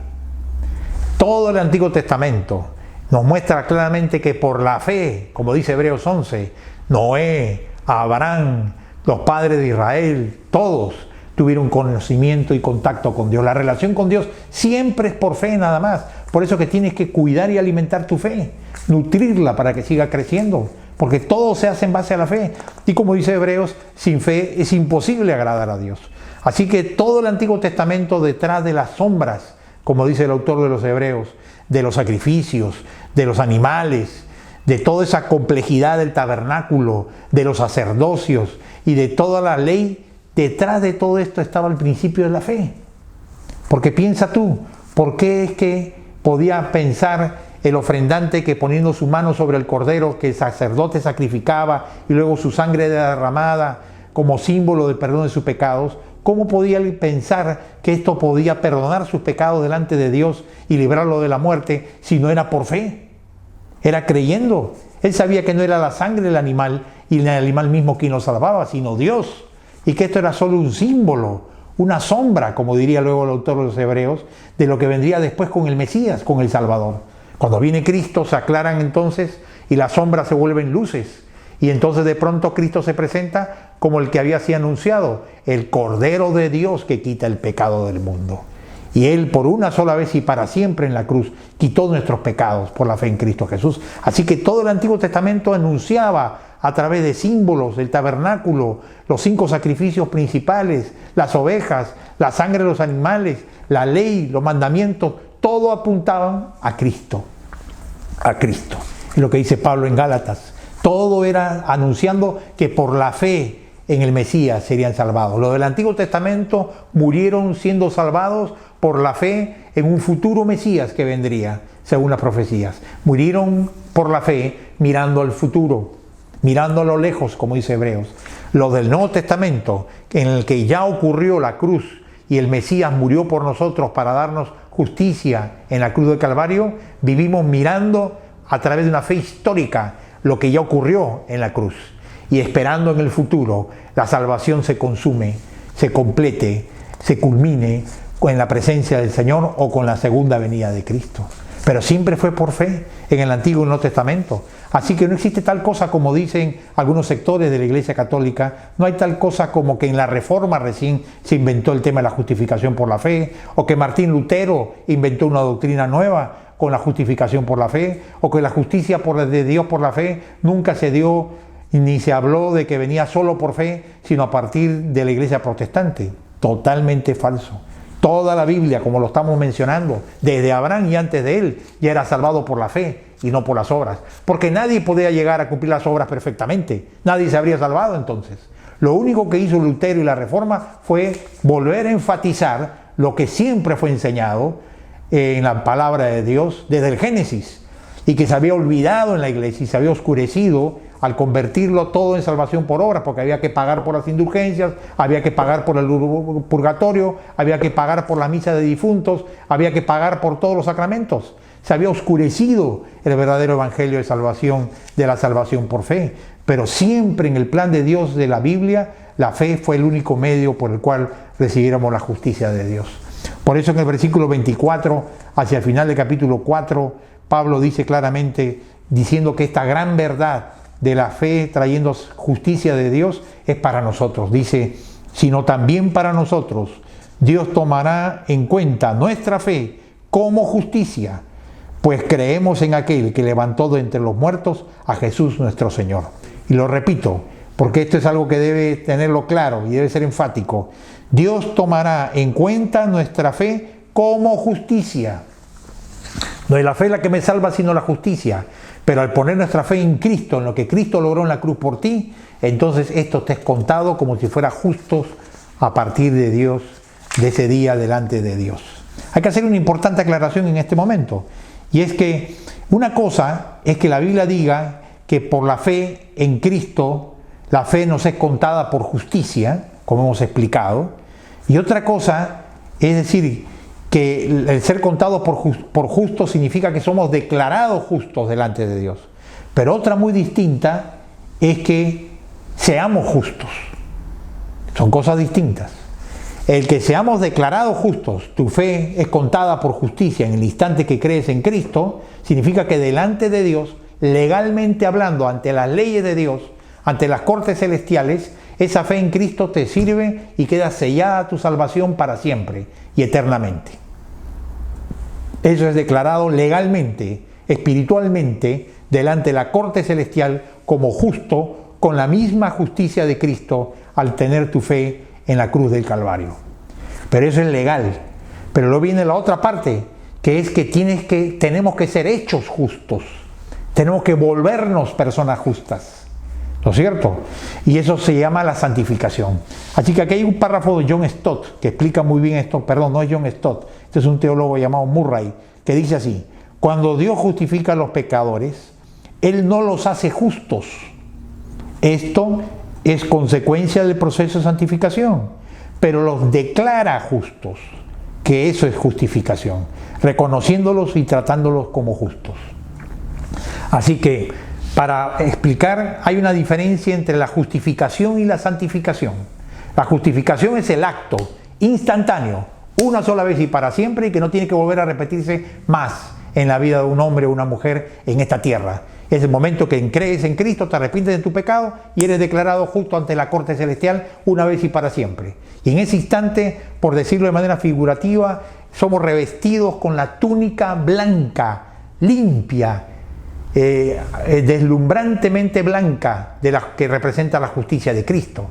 Todo el Antiguo Testamento nos muestra claramente que por la fe, como dice Hebreos 11, Noé, Abraham, los padres de Israel, todos tuvieron conocimiento y contacto con Dios. La relación con Dios siempre es por fe nada más. Por eso que tienes que cuidar y alimentar tu fe, nutrirla para que siga creciendo, porque todo se hace en base a la fe. Y como dice Hebreos, sin fe es imposible agradar a Dios. Así que todo el Antiguo Testamento, detrás de las sombras, como dice el autor de los Hebreos, de los sacrificios, de los animales, de toda esa complejidad del tabernáculo, de los sacerdocios y de toda la ley, detrás de todo esto estaba el principio de la fe. Porque piensa tú, ¿por qué es que podía pensar el ofrendante que poniendo su mano sobre el cordero que el sacerdote sacrificaba y luego su sangre derramada como símbolo de perdón de sus pecados, cómo podía él pensar que esto podía perdonar sus pecados delante de Dios y librarlo de la muerte si no era por fe? Era creyendo. Él sabía que no era la sangre del animal y el animal mismo quien lo salvaba, sino Dios. Y que esto era solo un símbolo, una sombra, como diría luego el autor de los Hebreos, de lo que vendría después con el Mesías, con el Salvador. Cuando viene Cristo se aclaran entonces y las sombras se vuelven luces. Y entonces de pronto Cristo se presenta como el que había sido anunciado, el Cordero de Dios que quita el pecado del mundo. Y Él por una sola vez y para siempre en la cruz quitó nuestros pecados por la fe en Cristo Jesús. Así que todo el Antiguo Testamento anunciaba a través de símbolos, el tabernáculo, los 5 sacrificios principales, las ovejas, la sangre de los animales, la ley, los mandamientos, todo apuntaban a Cristo. A Cristo. Es lo que dice Pablo en Gálatas, Todo era anunciando que por la fe en el Mesías serían salvados. Los del Antiguo Testamento murieron siendo salvados por la fe en un futuro Mesías que vendría, según las profecías. Murieron por la fe mirando al futuro, mirando a lo lejos, como dice Hebreos. Los del Nuevo Testamento, en el que ya ocurrió la cruz y el Mesías murió por nosotros para darnos justicia en la cruz del Calvario, vivimos mirando a través de una fe histórica lo que ya ocurrió en la cruz y esperando en el futuro la salvación se consume, se complete, se culmine en la presencia del Señor o con la segunda venida de Cristo. Pero siempre fue por fe en el Antiguo y Nuevo Testamento. Así que no existe tal cosa como dicen algunos sectores de la Iglesia Católica, no hay tal cosa como que en la Reforma recién se inventó el tema de la justificación por la fe, o que Martín Lutero inventó una doctrina nueva con la justificación por la fe, o que la justicia de Dios por la fe nunca se dio ni se habló de que venía solo por fe, sino a partir de la Iglesia protestante. Totalmente falso. Toda la Biblia, como lo estamos mencionando, desde Abraham y antes de él, ya era salvado por la fe y no por las obras. Porque nadie podía llegar a cumplir las obras perfectamente. Nadie se habría salvado entonces. Lo único que hizo Lutero y la Reforma fue volver a enfatizar lo que siempre fue enseñado en la palabra de Dios desde el Génesis, y que se había olvidado en la iglesia y se había oscurecido al convertirlo todo en salvación por obras, porque había que pagar por las indulgencias, había que pagar por el purgatorio, había que pagar por la misa de difuntos, había que pagar por todos los sacramentos. Se había oscurecido el verdadero evangelio de salvación, de la salvación por fe. Pero siempre en el plan de Dios de la Biblia, la fe fue el único medio por el cual recibiéramos la justicia de Dios. Por eso en el versículo 24, hacia el final del capítulo 4, Pablo dice claramente, diciendo que esta gran verdad de la fe trayendo justicia de Dios es para nosotros. Dice, sino también para nosotros Dios tomará en cuenta nuestra fe como justicia, pues creemos en aquel que levantó de entre los muertos a Jesús nuestro Señor. Y lo repito, porque esto es algo que debe tenerlo claro y debe ser enfático. Dios tomará en cuenta nuestra fe como justicia. No es la fe la que me salva, sino la justicia. Pero al poner nuestra fe en Cristo, en lo que Cristo logró en la cruz por ti, entonces esto te es contado como si fuera justos a partir de Dios, de ese día delante de Dios. Hay que hacer una importante aclaración en este momento. Y es que una cosa es que la Biblia diga que por la fe en Cristo, la fe nos es contada por justicia, como hemos explicado. Y otra cosa es decir, que el ser contado por justos significa que somos declarados justos delante de Dios. Pero otra muy distinta es que seamos justos. Son cosas distintas. El que seamos declarados justos, tu fe es contada por justicia en el instante que crees en Cristo, significa que delante de Dios, legalmente hablando, ante las leyes de Dios, ante las cortes celestiales, esa fe en Cristo te sirve y queda sellada tu salvación para siempre y eternamente. Eso es declarado legalmente, espiritualmente, delante de la corte celestial como justo, con la misma justicia de Cristo al tener tu fe en la cruz del Calvario. Pero eso es legal. Pero luego viene la otra parte, que es que tenemos que ser hechos justos. Tenemos que volvernos personas justas. ¿No es cierto? Y eso se llama la santificación. Así que aquí hay un párrafo de John Stott que explica muy bien esto. Perdón, no es John Stott. Este es un teólogo llamado Murray, que dice así: cuando Dios justifica a los pecadores, Él no los hace justos. Esto es consecuencia del proceso de santificación, pero los declara justos, que eso es justificación, reconociéndolos y tratándolos como justos. Así que, para explicar, hay una diferencia entre la justificación y la santificación. La justificación es el acto instantáneo, una sola vez y para siempre, y que no tiene que volver a repetirse más en la vida de un hombre o una mujer en esta tierra. Es el momento que crees en Cristo, te arrepientes de tu pecado y eres declarado justo ante la corte celestial una vez y para siempre. Y en ese instante, por decirlo de manera figurativa, somos revestidos con la túnica blanca, limpia, deslumbrantemente blanca, de la que representa la justicia de Cristo.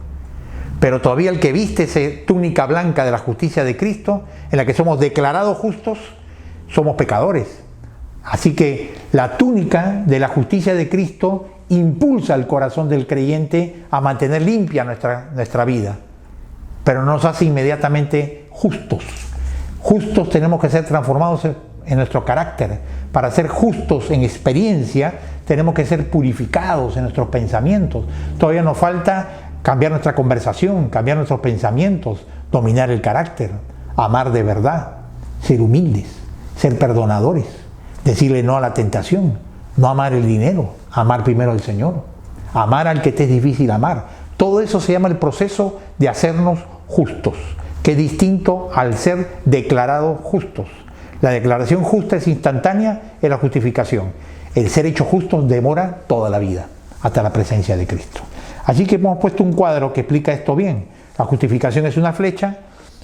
Pero todavía el que viste esa túnica blanca de la justicia de Cristo, en la que somos declarados justos, somos pecadores. Así que La túnica de la justicia de Cristo impulsa el corazón del creyente a mantener limpia nuestra vida, pero no nos hace inmediatamente justos. Justos tenemos que ser transformados en nuestro carácter. Para ser justos en experiencia, tenemos que ser purificados en nuestros pensamientos. Todavía nos falta cambiar nuestra conversación, cambiar nuestros pensamientos, dominar el carácter, amar de verdad, ser humildes, ser perdonadores, decirle no a la tentación, no amar el dinero, amar primero al Señor, amar al que te es difícil amar. Todo eso se llama el proceso de hacernos justos, que es distinto al ser declarados justos. La declaración justa es instantánea, es la justificación. El ser hecho justo demora toda la vida, hasta la presencia de Cristo. Así que hemos puesto un cuadro que explica esto bien. La justificación es una flecha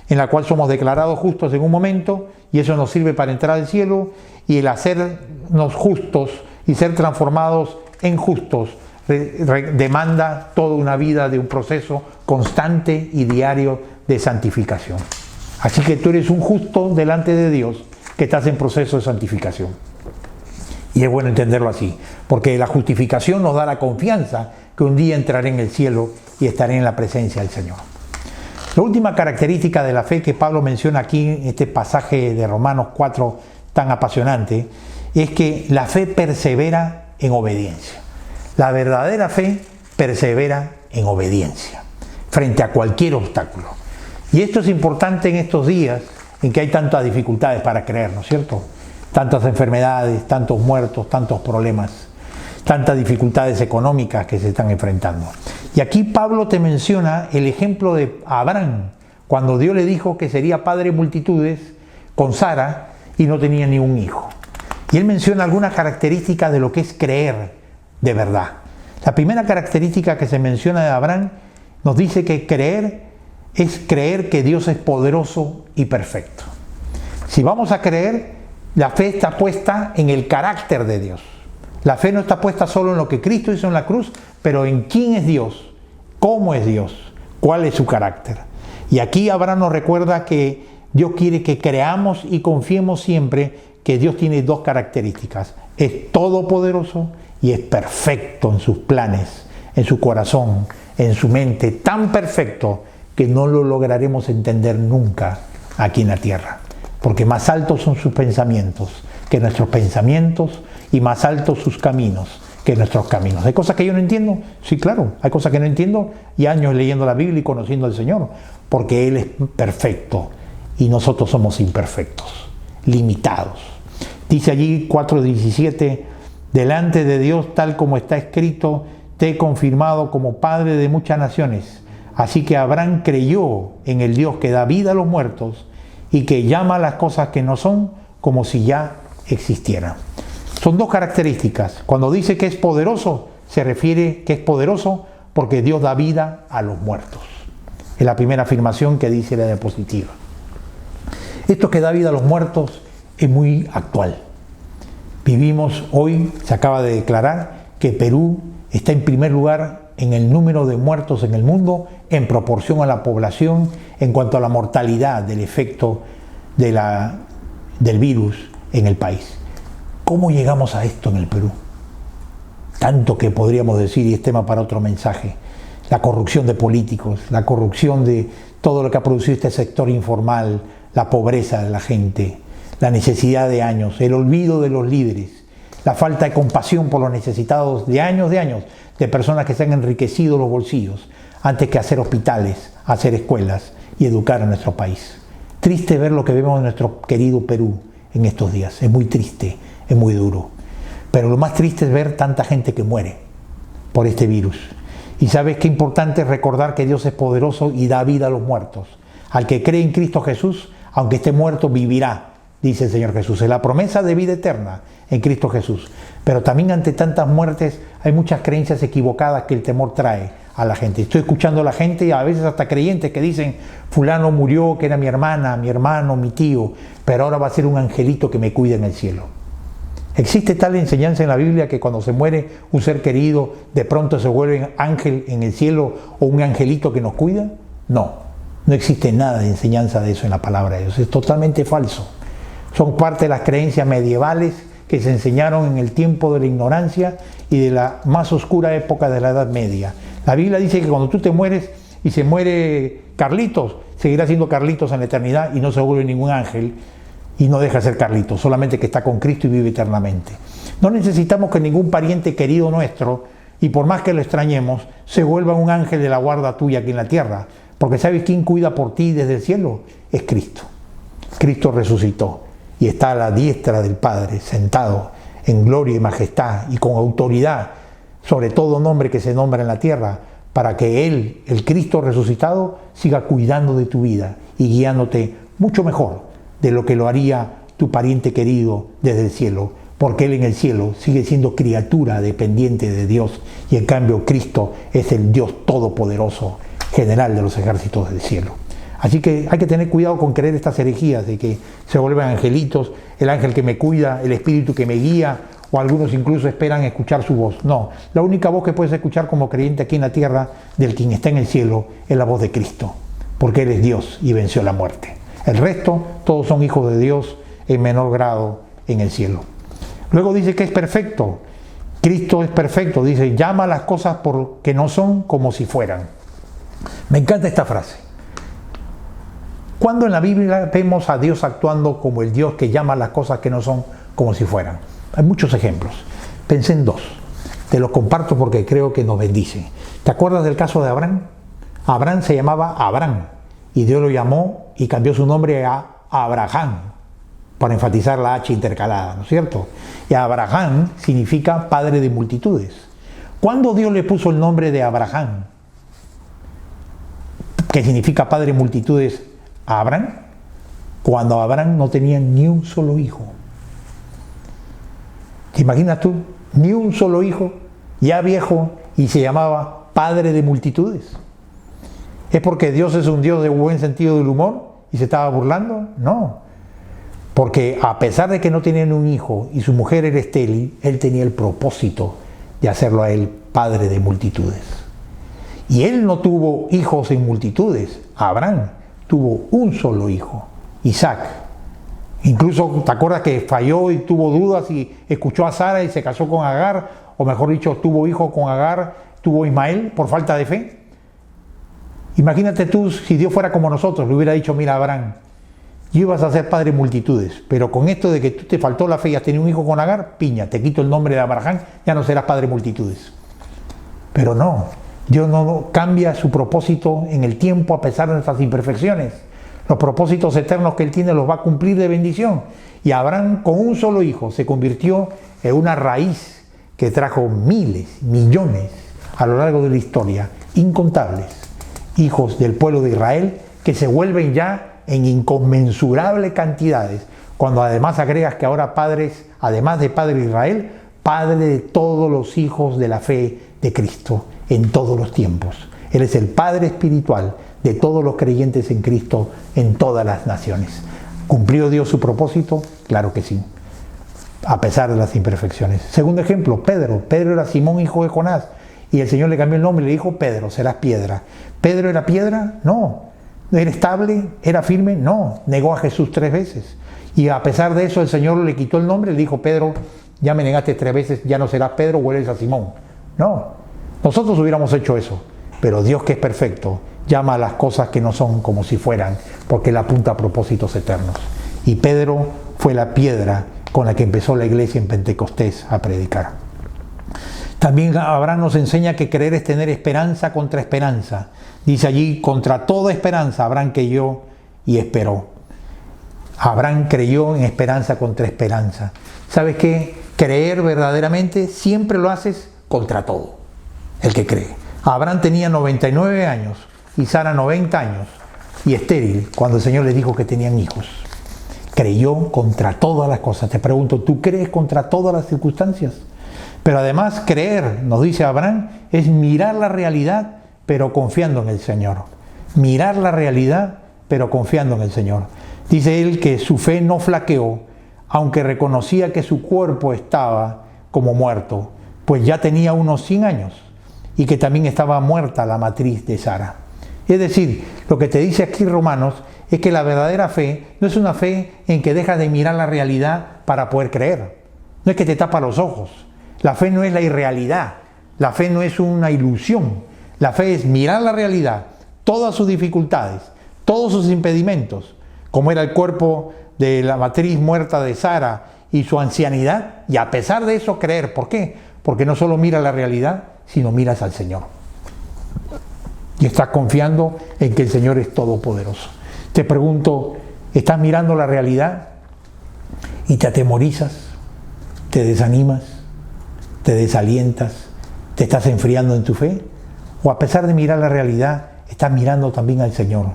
en la cual somos declarados justos en un momento y eso nos sirve para entrar al cielo, y el hacernos justos y ser transformados en justos demanda toda una vida de un proceso constante y diario de santificación. Así que tú eres un justo delante de Dios que estás en proceso de santificación. Y es bueno entenderlo así, porque la justificación nos da la confianza que un día entraré en el cielo y estaré en la presencia del Señor. La última característica de la fe que Pablo menciona aquí en este pasaje de Romanos 4 tan apasionante es que la fe persevera en obediencia. La verdadera fe persevera en obediencia frente a cualquier obstáculo. Y esto es importante en estos días en que hay tantas dificultades para creer, ¿no es cierto? Tantas enfermedades, tantos muertos, tantos problemas, tantas dificultades económicas que se están enfrentando. Y aquí Pablo te menciona el ejemplo de Abraham, cuando Dios le dijo que sería padre de multitudes con Sara y no tenía ni un hijo. Y él menciona algunas características de lo que es creer de verdad. La primera característica que se menciona de Abraham nos dice que creer es creer que Dios es poderoso y perfecto. Si vamos a creer, la fe está puesta en el carácter de Dios. La fe no está puesta solo en lo que Cristo hizo en la cruz, pero en quién es Dios, cómo es Dios, cuál es su carácter. Y aquí Abraham nos recuerda que Dios quiere que creamos y confiemos siempre que Dios tiene dos características. Es todopoderoso y es perfecto en sus planes, en su corazón, en su mente, tan perfecto que no lo lograremos entender nunca aquí en la tierra. Porque más altos son sus pensamientos que nuestros pensamientos, y más altos sus caminos que nuestros caminos. ¿Hay cosas que yo no entiendo? Sí, claro, hay cosas que no entiendo, y años leyendo la Biblia y conociendo al Señor, porque Él es perfecto y nosotros somos imperfectos, limitados. Dice allí 4:17, delante de Dios, tal como está escrito, te he confirmado como padre de muchas naciones. Así que Abraham creyó en el Dios que da vida a los muertos y que llama las cosas que no son como si ya existieran. Son dos características. Cuando dice que es poderoso, se refiere que es poderoso porque Dios da vida a los muertos. Es la primera afirmación que dice la diapositiva. Esto que da vida a los muertos es muy actual. Vivimos hoy, se acaba de declarar, que Perú está en primer lugar en el número de muertos en el mundo en proporción a la población en cuanto a la mortalidad del efecto del virus en el país. ¿Cómo llegamos a esto en el Perú? Tanto que podríamos decir, y es tema para otro mensaje. La corrupción de políticos, la corrupción de todo lo que ha producido este sector informal, la pobreza de la gente, la necesidad de años, el olvido de los líderes, la falta de compasión por los necesitados de años, de personas que se han enriquecido los bolsillos antes que hacer hospitales, hacer escuelas y educar a nuestro país. Triste ver lo que vemos en nuestro querido Perú en estos días. Es muy triste, es muy duro. Pero lo más triste es ver tanta gente que muere por este virus. Y sabes qué importante es recordar que Dios es poderoso y da vida a los muertos. Al que cree en Cristo Jesús, aunque esté muerto, vivirá, dice el Señor Jesús. Es la promesa de vida eterna en Cristo Jesús. Pero también ante tantas muertes hay muchas creencias equivocadas que el temor trae a la gente. Estoy escuchando a la gente, y a veces hasta creyentes, que dicen: fulano murió, que era mi hermana, mi hermano, mi tío, pero ahora va a ser un angelito que me cuida en el cielo. ¿Existe tal enseñanza en la Biblia que cuando se muere un ser querido, de pronto se vuelve ángel en el cielo o un angelito que nos cuida? No, no existe nada de enseñanza de eso en la palabra de Dios. Es totalmente falso. Son parte de las creencias medievales que se enseñaron en el tiempo de la ignorancia y de la más oscura época de la Edad Media. La Biblia dice que cuando tú te mueres y se muere Carlitos, seguirá siendo Carlitos en la eternidad y no se vuelve ningún ángel y no deja de ser Carlitos, solamente que está con Cristo y vive eternamente. No necesitamos que ningún pariente querido nuestro, y por más que lo extrañemos, se vuelva un ángel de la guarda tuya aquí en la tierra, porque ¿sabes quién cuida por ti desde el cielo? Es Cristo. Cristo resucitó y está a la diestra del Padre, sentado en gloria y majestad y con autoridad sobre todo nombre que se nombra en la tierra, para que Él, el Cristo resucitado, siga cuidando de tu vida y guiándote mucho mejor de lo que lo haría tu pariente querido desde el cielo, porque Él en el cielo sigue siendo criatura dependiente de Dios, y en cambio Cristo es el Dios todopoderoso, general de los ejércitos del cielo. Así que hay que tener cuidado con creer estas herejías de que se vuelven angelitos, el ángel que me cuida, el espíritu que me guía, o algunos incluso esperan escuchar su voz. No, la única voz que puedes escuchar como creyente aquí en la tierra del quien está en el cielo es la voz de Cristo, porque Él es Dios y venció la muerte. El resto, todos son hijos de Dios en menor grado en el cielo. Luego dice que es perfecto. Cristo es perfecto. Dice, llama a las cosas por que no son como si fueran. Me encanta esta frase. ¿Cuándo en la Biblia vemos a Dios actuando como el Dios que llama a las cosas que no son como si fueran? Hay muchos ejemplos. Pensé en dos. Te los comparto porque creo que nos bendice. ¿Te acuerdas del caso de Abraham? Abraham se llamaba Abraham y Dios lo llamó y cambió su nombre a Abraham, para enfatizar la H intercalada, ¿no es cierto? Y Abraham significa padre de multitudes. ¿Cuándo Dios le puso el nombre de Abraham, que significa padre de multitudes, a Abraham? Cuando Abraham no tenía ni un solo hijo. ¿Te imaginas tú? Ni un solo hijo, ya viejo, y se llamaba padre de multitudes. ¿Es porque Dios es un Dios de buen sentido del humor y se estaba burlando? No. Porque a pesar de que no tenían un hijo y su mujer era estéril, Él tenía el propósito de hacerlo a Él padre de multitudes. Y Él no tuvo hijos en multitudes. Abraham tuvo un solo hijo, Isaac. Incluso, ¿te acuerdas que falló y tuvo dudas y escuchó a Sara y se casó con Agar? O mejor dicho, tuvo hijo con Agar, tuvo Ismael por falta de fe. Imagínate tú, si Dios fuera como nosotros, le hubiera dicho, mira Abraham, y ibas a ser padre de multitudes, pero con esto de que tú te faltó la fe y has tenido un hijo con Agar, piña, te quito el nombre de Abraham, ya no serás padre de multitudes. Pero no, Dios no cambia su propósito en el tiempo a pesar de nuestras imperfecciones. Los propósitos eternos que Él tiene los va a cumplir de bendición. Y Abraham, con un solo hijo, se convirtió en una raíz que trajo miles, millones a lo largo de la historia, incontables hijos del pueblo de Israel que se vuelven ya en inconmensurables cantidades, cuando además agregas que ahora padres, además de padre de Israel, padre de todos los hijos de la fe de Cristo en todos los tiempos. Él es el Padre espiritual de todos los creyentes en Cristo en todas las naciones. ¿Cumplió Dios su propósito? Claro que sí, a pesar de las imperfecciones. Segundo ejemplo, Pedro. Pedro era Simón, hijo de Jonás, y el Señor le cambió el nombre y le dijo, Pedro, serás piedra. ¿Pedro era piedra? No. ¿Era estable? ¿Era firme? No. Negó a Jesús 3 veces. Y a pesar de eso el Señor le quitó el nombre y le dijo, Pedro, ya me negaste 3 veces, ya no serás Pedro, vuelves a Simón. No. Nosotros hubiéramos hecho eso. Pero Dios, que es perfecto, llama a las cosas que no son como si fueran, porque Él apunta a propósitos eternos. Y Pedro fue la piedra con la que empezó la iglesia en Pentecostés a predicar. También Abraham nos enseña que creer es tener esperanza contra esperanza. Dice allí, contra toda esperanza Abraham creyó y esperó. Abraham creyó en esperanza contra esperanza. ¿Sabes qué? Creer verdaderamente siempre lo haces contra todo, el que cree. Abraham tenía 99 años y Sara 90 años y estéril cuando el Señor les dijo que tenían hijos. Creyó contra todas las cosas. Te pregunto, ¿tú crees contra todas las circunstancias? Pero además creer, nos dice Abraham, es mirar la realidad pero confiando en el Señor. Mirar la realidad pero confiando en el Señor. Dice él que su fe no flaqueó, aunque reconocía que su cuerpo estaba como muerto, pues ya tenía unos 100 años y que también estaba muerta la matriz de Sara. Es decir, lo que te dice aquí Romanos es que la verdadera fe no es una fe en que dejas de mirar la realidad para poder creer. no es que te tapa los ojos. La fe no es la irrealidad, la fe no es una ilusión. La fe es mirar la realidad, todas sus dificultades, todos sus impedimentos, como era el cuerpo de la matriz muerta de Sara y su ancianidad, y a pesar de eso creer. ¿Por qué? Porque no solo miras la realidad, sino miras al Señor. Y estás confiando en que el Señor es todopoderoso. Te pregunto, ¿estás mirando la realidad y te atemorizas, te desanimas, te desalientas, te estás enfriando en tu fe? ¿O a pesar de mirar la realidad, estás mirando también al Señor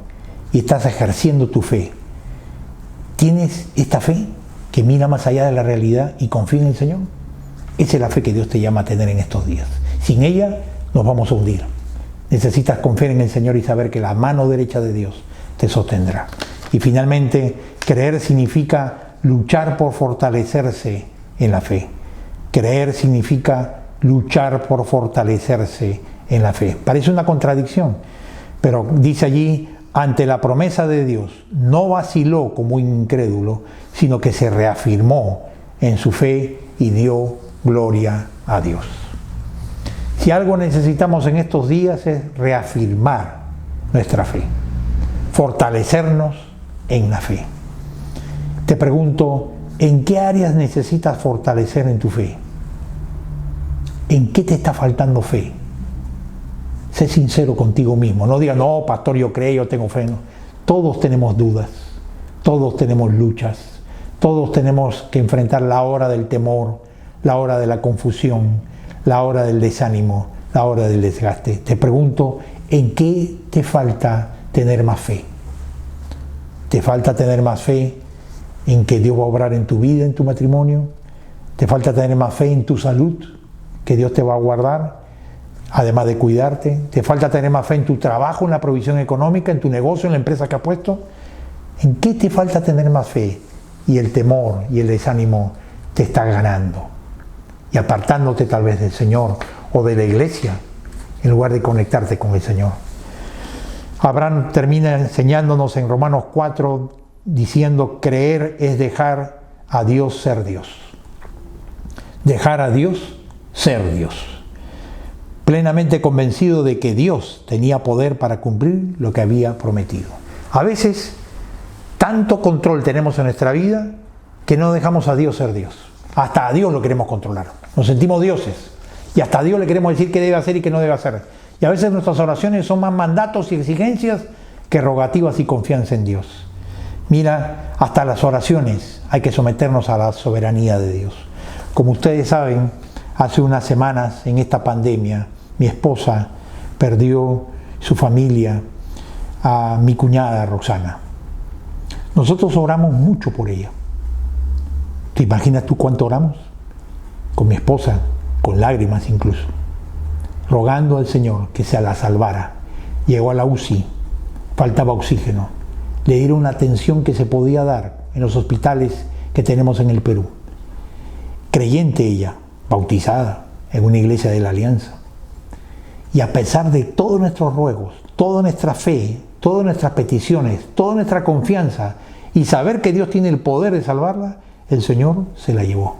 y estás ejerciendo tu fe? ¿Tienes esta fe que mira más allá de la realidad y confía en el Señor? Esa es la fe que Dios te llama a tener en estos días. Sin ella nos vamos a hundir. Necesitas confiar en el Señor y saber que la mano derecha de Dios te sostendrá. Y finalmente, creer significa luchar por fortalecerse en la fe. Creer significa luchar por fortalecerse en la fe. Parece una contradicción, pero dice allí, ante la promesa de Dios, no vaciló como incrédulo, sino que se reafirmó en su fe y dio gloria a Dios. Si algo necesitamos en estos días es reafirmar nuestra fe, fortalecernos en la fe. Te pregunto, ¿en qué áreas necesitas fortalecer en tu fe? ¿En qué te está faltando fe? Sé sincero contigo mismo. No digas, no, pastor, yo creo, yo tengo fe. No. Todos tenemos dudas, todos tenemos luchas, todos tenemos que enfrentar la hora del temor, la hora de la confusión, la hora del desánimo, la hora del desgaste. Te pregunto, ¿en qué te falta tener más fe? ¿Te falta tener más fe en que Dios va a obrar en tu vida, en tu matrimonio? ¿Te falta tener más fe en tu salud, que Dios te va a guardar, además de cuidarte? ¿Te falta tener más fe en tu trabajo, en la provisión económica, en tu negocio, en la empresa que has puesto? ¿En qué te falta tener más fe? Y el temor y el desánimo te está ganando y apartándote tal vez del Señor o de la iglesia en lugar de conectarte con el Señor. Abraham termina enseñándonos en Romanos 4 diciendo, creer es dejar a Dios ser Dios. Dejar a Dios ser Dios. Plenamente convencido de que Dios tenía poder para cumplir lo que había prometido. A veces, tanto control tenemos en nuestra vida que no dejamos a Dios ser Dios. Hasta a Dios lo queremos controlar. Nos sentimos dioses. Y hasta a Dios le queremos decir qué debe hacer y qué no debe hacer. Y a veces nuestras oraciones son más mandatos y exigencias que rogativas y confianza en Dios. Mira, hasta las oraciones hay que someternos a la soberanía de Dios. Como ustedes saben, hace unas semanas en esta pandemia, mi esposa perdió su familia a mi cuñada Roxana. Nosotros oramos mucho por ella. ¿Te imaginas tú cuánto oramos? Con mi esposa, con lágrimas incluso, rogando al Señor que se la salvara. Llegó a la UCI, faltaba oxígeno. Le dieron una atención que se podía dar en los hospitales que tenemos en el Perú. Creyente ella, bautizada en una iglesia de la Alianza. Y a pesar de todos nuestros ruegos, toda nuestra fe, todas nuestras peticiones, toda nuestra confianza y saber que Dios tiene el poder de salvarla, el Señor se la llevó.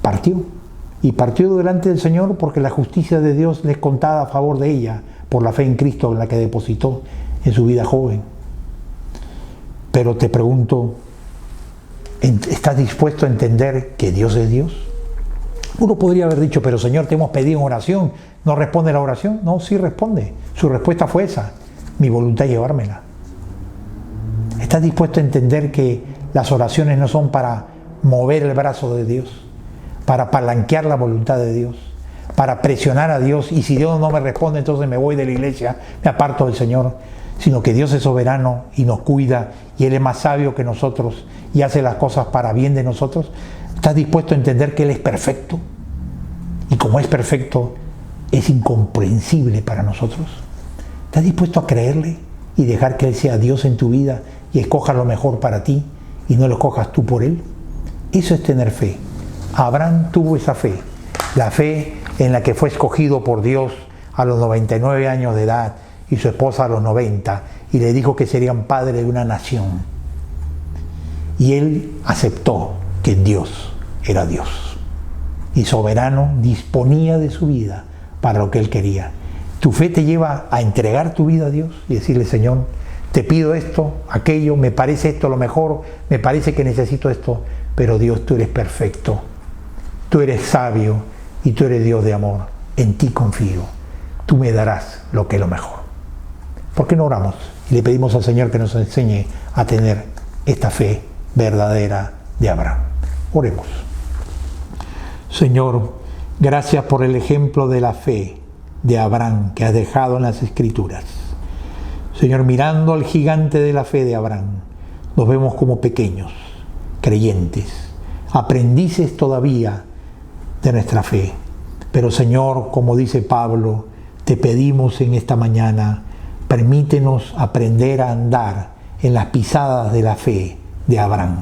Partió. Y partió delante del Señor porque la justicia de Dios les contaba a favor de ella por la fe en Cristo en la que depositó en su vida joven. Pero te pregunto, ¿estás dispuesto a entender que Dios es Dios? Uno podría haber dicho, pero Señor, te hemos pedido en oración, ¿no responde la oración? No, sí responde. Su respuesta fue esa, mi voluntad es llevármela. ¿Estás dispuesto a entender que las oraciones no son para mover el brazo de Dios, para palanquear la voluntad de Dios, para presionar a Dios, y si Dios no me responde, entonces me voy de la iglesia, me aparto del Señor, sino que Dios es soberano y nos cuida, y Él es más sabio que nosotros y hace las cosas para bien de nosotros? ¿Estás dispuesto a entender que Él es perfecto? Y como es perfecto, es incomprensible para nosotros. ¿Estás dispuesto a creerle y dejar que Él sea Dios en tu vida y escoja lo mejor para ti y no lo escojas tú por Él? Eso es tener fe. Abraham tuvo esa fe, la fe en la que fue escogido por Dios a los 99 años de edad y su esposa a los 90, y le dijo que serían padre de una nación. Y él aceptó que Dios era Dios. Y soberano disponía de su vida para lo que Él quería. Tu fe te lleva a entregar tu vida a Dios y decirle: Señor, te pido esto, aquello, me parece esto lo mejor, me parece que necesito esto, pero Dios, tú eres perfecto, tú eres sabio y tú eres Dios de amor. En ti confío, tú me darás lo que es lo mejor. ¿Por qué no oramos y le pedimos al Señor que nos enseñe a tener esta fe verdadera de Abraham? Oremos. Señor, gracias por el ejemplo de la fe de Abraham que has dejado en las Escrituras. Señor, mirando al gigante de la fe de Abraham, nos vemos como pequeños, creyentes, aprendices todavía de nuestra fe. Pero Señor, como dice Pablo, te pedimos en esta mañana, permítenos aprender a andar en las pisadas de la fe de Abraham.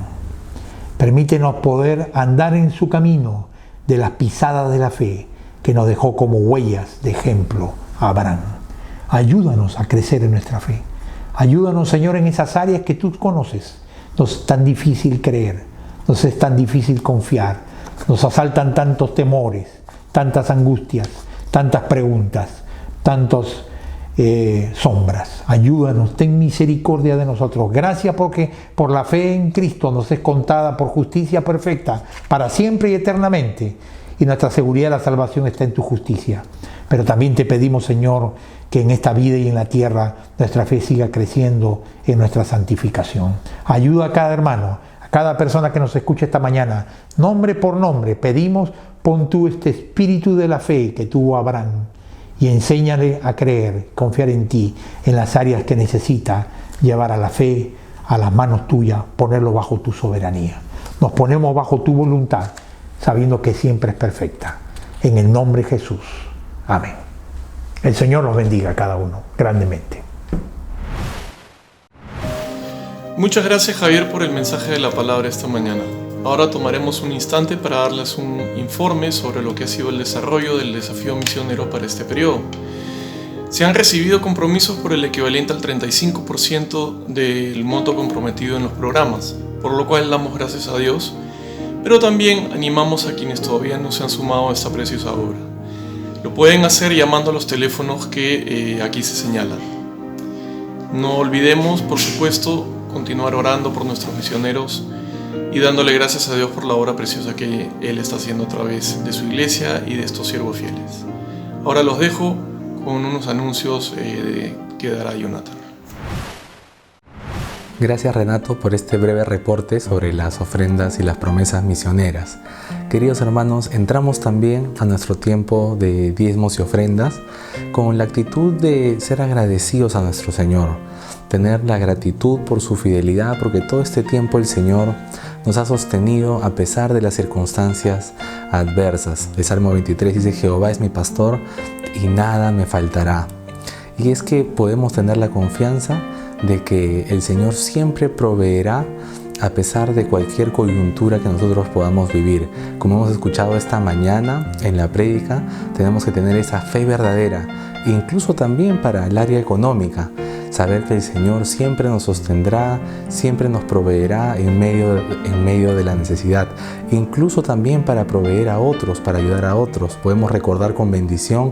Permítenos poder andar en su camino de las pisadas de la fe que nos dejó como huellas de ejemplo a Abraham. Ayúdanos a crecer en nuestra fe. Ayúdanos, Señor, en esas áreas que tú conoces. Nos es tan difícil creer, nos es tan difícil confiar, nos asaltan tantos temores, tantas angustias, tantas preguntas, tantas sombras. Ayúdanos, ten misericordia de nosotros. Gracias porque por la fe en Cristo nos es contada por justicia perfecta para siempre y eternamente. Y nuestra seguridad de la salvación está en tu justicia. Pero también te pedimos, Señor, que en esta vida y en la tierra nuestra fe siga creciendo en nuestra santificación. Ayuda a cada hermano, a cada persona que nos escucha esta mañana, nombre por nombre. Pedimos, pon tú este espíritu de la fe que tuvo Abraham y enséñale a creer, confiar en ti, en las áreas que necesita llevar a la fe, a las manos tuyas, ponerlo bajo tu soberanía. Nos ponemos bajo tu voluntad, sabiendo que siempre es perfecta. En el nombre de Jesús. Amén. El Señor los bendiga a cada uno grandemente. Muchas gracias, Javier, por el mensaje de la palabra esta mañana. Ahora tomaremos un instante para darles un informe sobre lo que ha sido el desarrollo del desafío misionero para este periodo. Se han recibido compromisos por el equivalente al 35% del monto comprometido en los programas, por lo cual damos gracias a Dios, pero también animamos a quienes todavía no se han sumado a esta preciosa obra. Lo pueden hacer llamando a los teléfonos que aquí se señalan. No olvidemos, por supuesto, continuar orando por nuestros misioneros y dándole gracias a Dios por la obra preciosa que Él está haciendo a través de su iglesia y de estos siervos fieles. Ahora los dejo con unos anuncios que dará Jonathan. Gracias, Renato, por este breve reporte sobre las ofrendas y las promesas misioneras. Queridos hermanos, entramos también a nuestro tiempo de diezmos y ofrendas con la actitud de ser agradecidos a nuestro Señor, tener la gratitud por su fidelidad, porque todo este tiempo el Señor nos ha sostenido a pesar de las circunstancias adversas. El Salmo 23 dice: Jehová es mi pastor y nada me faltará. Y es que podemos tener la confianza de que el Señor siempre proveerá a pesar de cualquier coyuntura que nosotros podamos vivir. Como hemos escuchado esta mañana en la prédica, tenemos que tener esa fe verdadera, incluso también para el área económica. Saber que el Señor siempre nos sostendrá, siempre nos proveerá en medio de la necesidad. Incluso también para proveer a otros, para ayudar a otros. Podemos recordar con bendición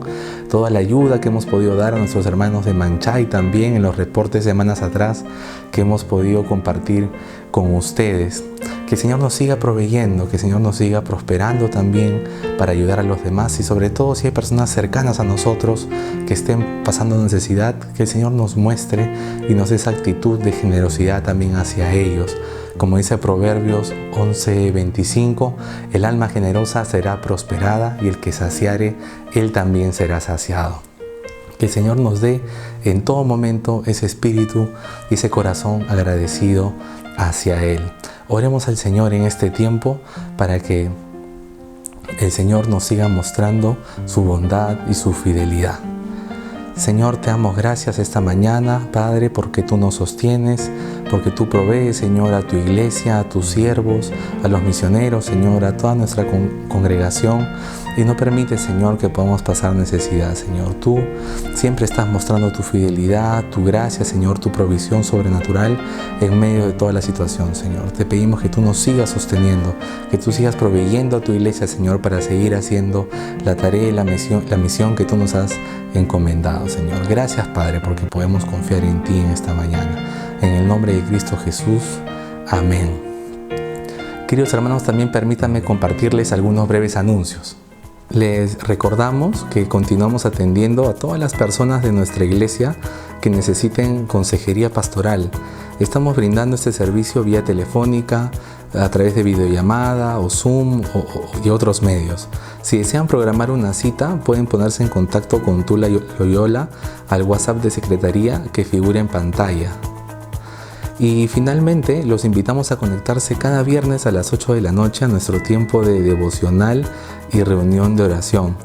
toda la ayuda que hemos podido dar a nuestros hermanos de Manchay, también en los reportes semanas atrás que hemos podido compartir con ustedes. Que el Señor nos siga proveyendo, que el Señor nos siga prosperando también para ayudar a los demás, y sobre todo si hay personas cercanas a nosotros que estén pasando necesidad, que el Señor nos muestre y nos dé esa actitud de generosidad también hacia ellos. Como dice Proverbios 11:25, el alma generosa será prosperada y el que saciare, él también será saciado. Que el Señor nos dé en todo momento ese espíritu y ese corazón agradecido hacia Él. Oremos al Señor en este tiempo para que el Señor nos siga mostrando su bondad y su fidelidad. Señor, te damos gracias esta mañana, Padre, porque tú nos sostienes, porque tú provees, Señor, a tu iglesia, a tus siervos, a los misioneros, Señor, a toda nuestra congregación y no permites, Señor, que podamos pasar necesidad, Señor. Tú siempre estás mostrando tu fidelidad, tu gracia, Señor, tu provisión sobrenatural en medio de toda la situación, Señor. Te pedimos que tú nos sigas sosteniendo, que tú sigas proveyendo a tu iglesia, Señor, para seguir haciendo la tarea y la misión que tú nos has encomendado, Señor. Gracias, Padre, porque podemos confiar en ti en esta mañana. En el nombre de Cristo Jesús. Amén. Queridos hermanos, también permítanme compartirles algunos breves anuncios. Les recordamos que continuamos atendiendo a todas las personas de nuestra iglesia que necesiten consejería pastoral. Estamos brindando este servicio vía telefónica, a través de videollamada o Zoom y otros medios. Si desean programar una cita, pueden ponerse en contacto con Tula Loyola al WhatsApp de Secretaría que figura en pantalla. Y finalmente, los invitamos a conectarse cada viernes a las 8 de la noche a nuestro tiempo de devocional y reunión de oración.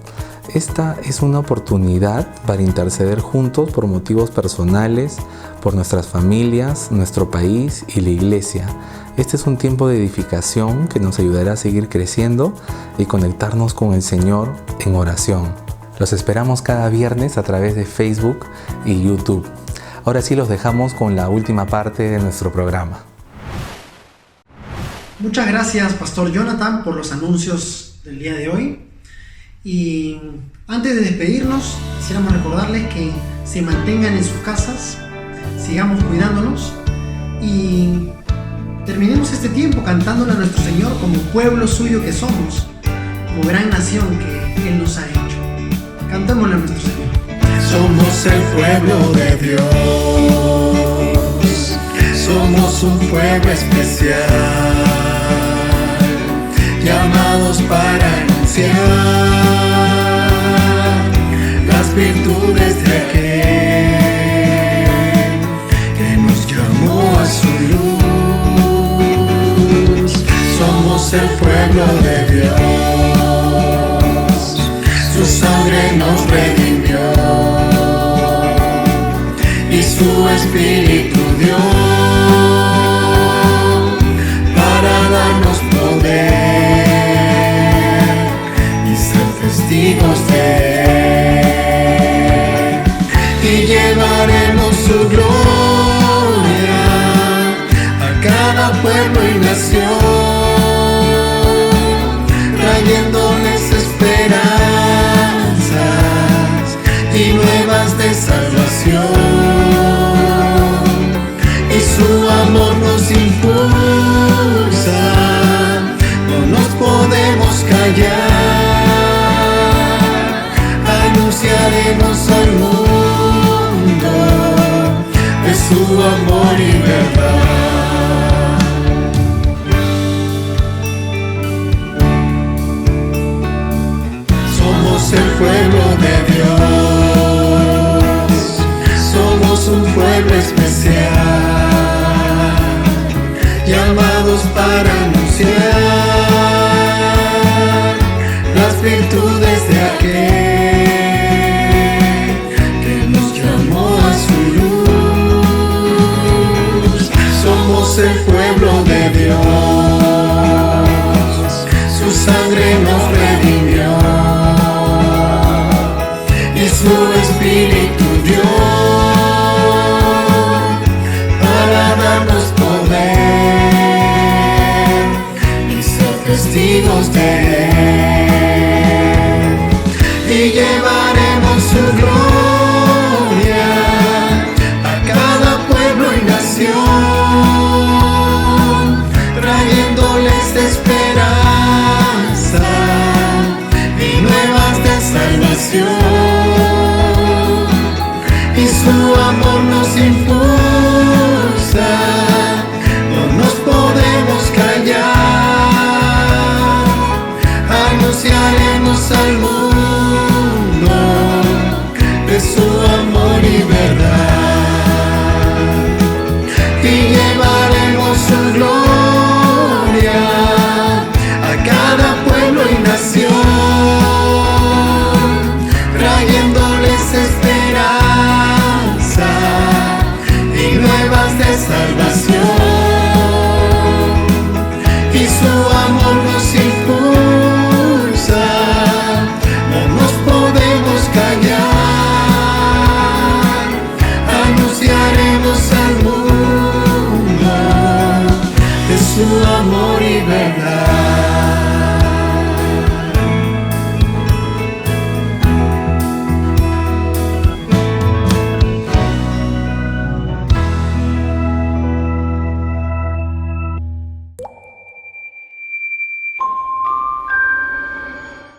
Esta es una oportunidad para interceder juntos por motivos personales, por nuestras familias, nuestro país y la iglesia. Este es un tiempo de edificación que nos ayudará a seguir creciendo y conectarnos con el Señor en oración. Los esperamos cada viernes a través de Facebook y YouTube. Ahora sí los dejamos con la última parte de nuestro programa. Muchas gracias, Pastor Jonathan, por los anuncios del día de hoy. Y antes de despedirnos, quisiéramos recordarles que se mantengan en sus casas, sigamos cuidándonos y terminemos este tiempo cantándole a nuestro Señor como pueblo suyo que somos, como gran nación que Él nos ha hecho. Cantémosle a nuestro Señor. Somos el pueblo de Dios, somos un pueblo especial, llamados para anunciar las virtudes de aquel que nos llamó a su luz. Somos el pueblo de Dios, su sangre nos redimió y su Espíritu dio para darnos poder y ser testigos de Él, y llevaremos su gloria a cada pueblo y nación, trayéndoles esperanzas y nuevas de salvación. Su amor nos impulsa, no nos podemos callar, anunciaremos al mundo de su amor y verdad. Somos el pueblo de Dios, somos un pueblo especial, llamados para anunciar las virtudes de aquel que nos llamó a su luz. Somos el pueblo de Dios, su sangre nos redimió y su Espíritu dio para darnos poder, testigos de Él, y llevaremos su gloria a cada pueblo y nación, trayéndoles esperanza y nuevas de salvación, y su amor nos impulsa, no nos podemos callar, anunciaremos al mundo de su amor y verdad, y llevaremos su gloria a cada pueblo y nación, trayéndoles esperanza y nuevas de salvación, y su amor nos impulsa, su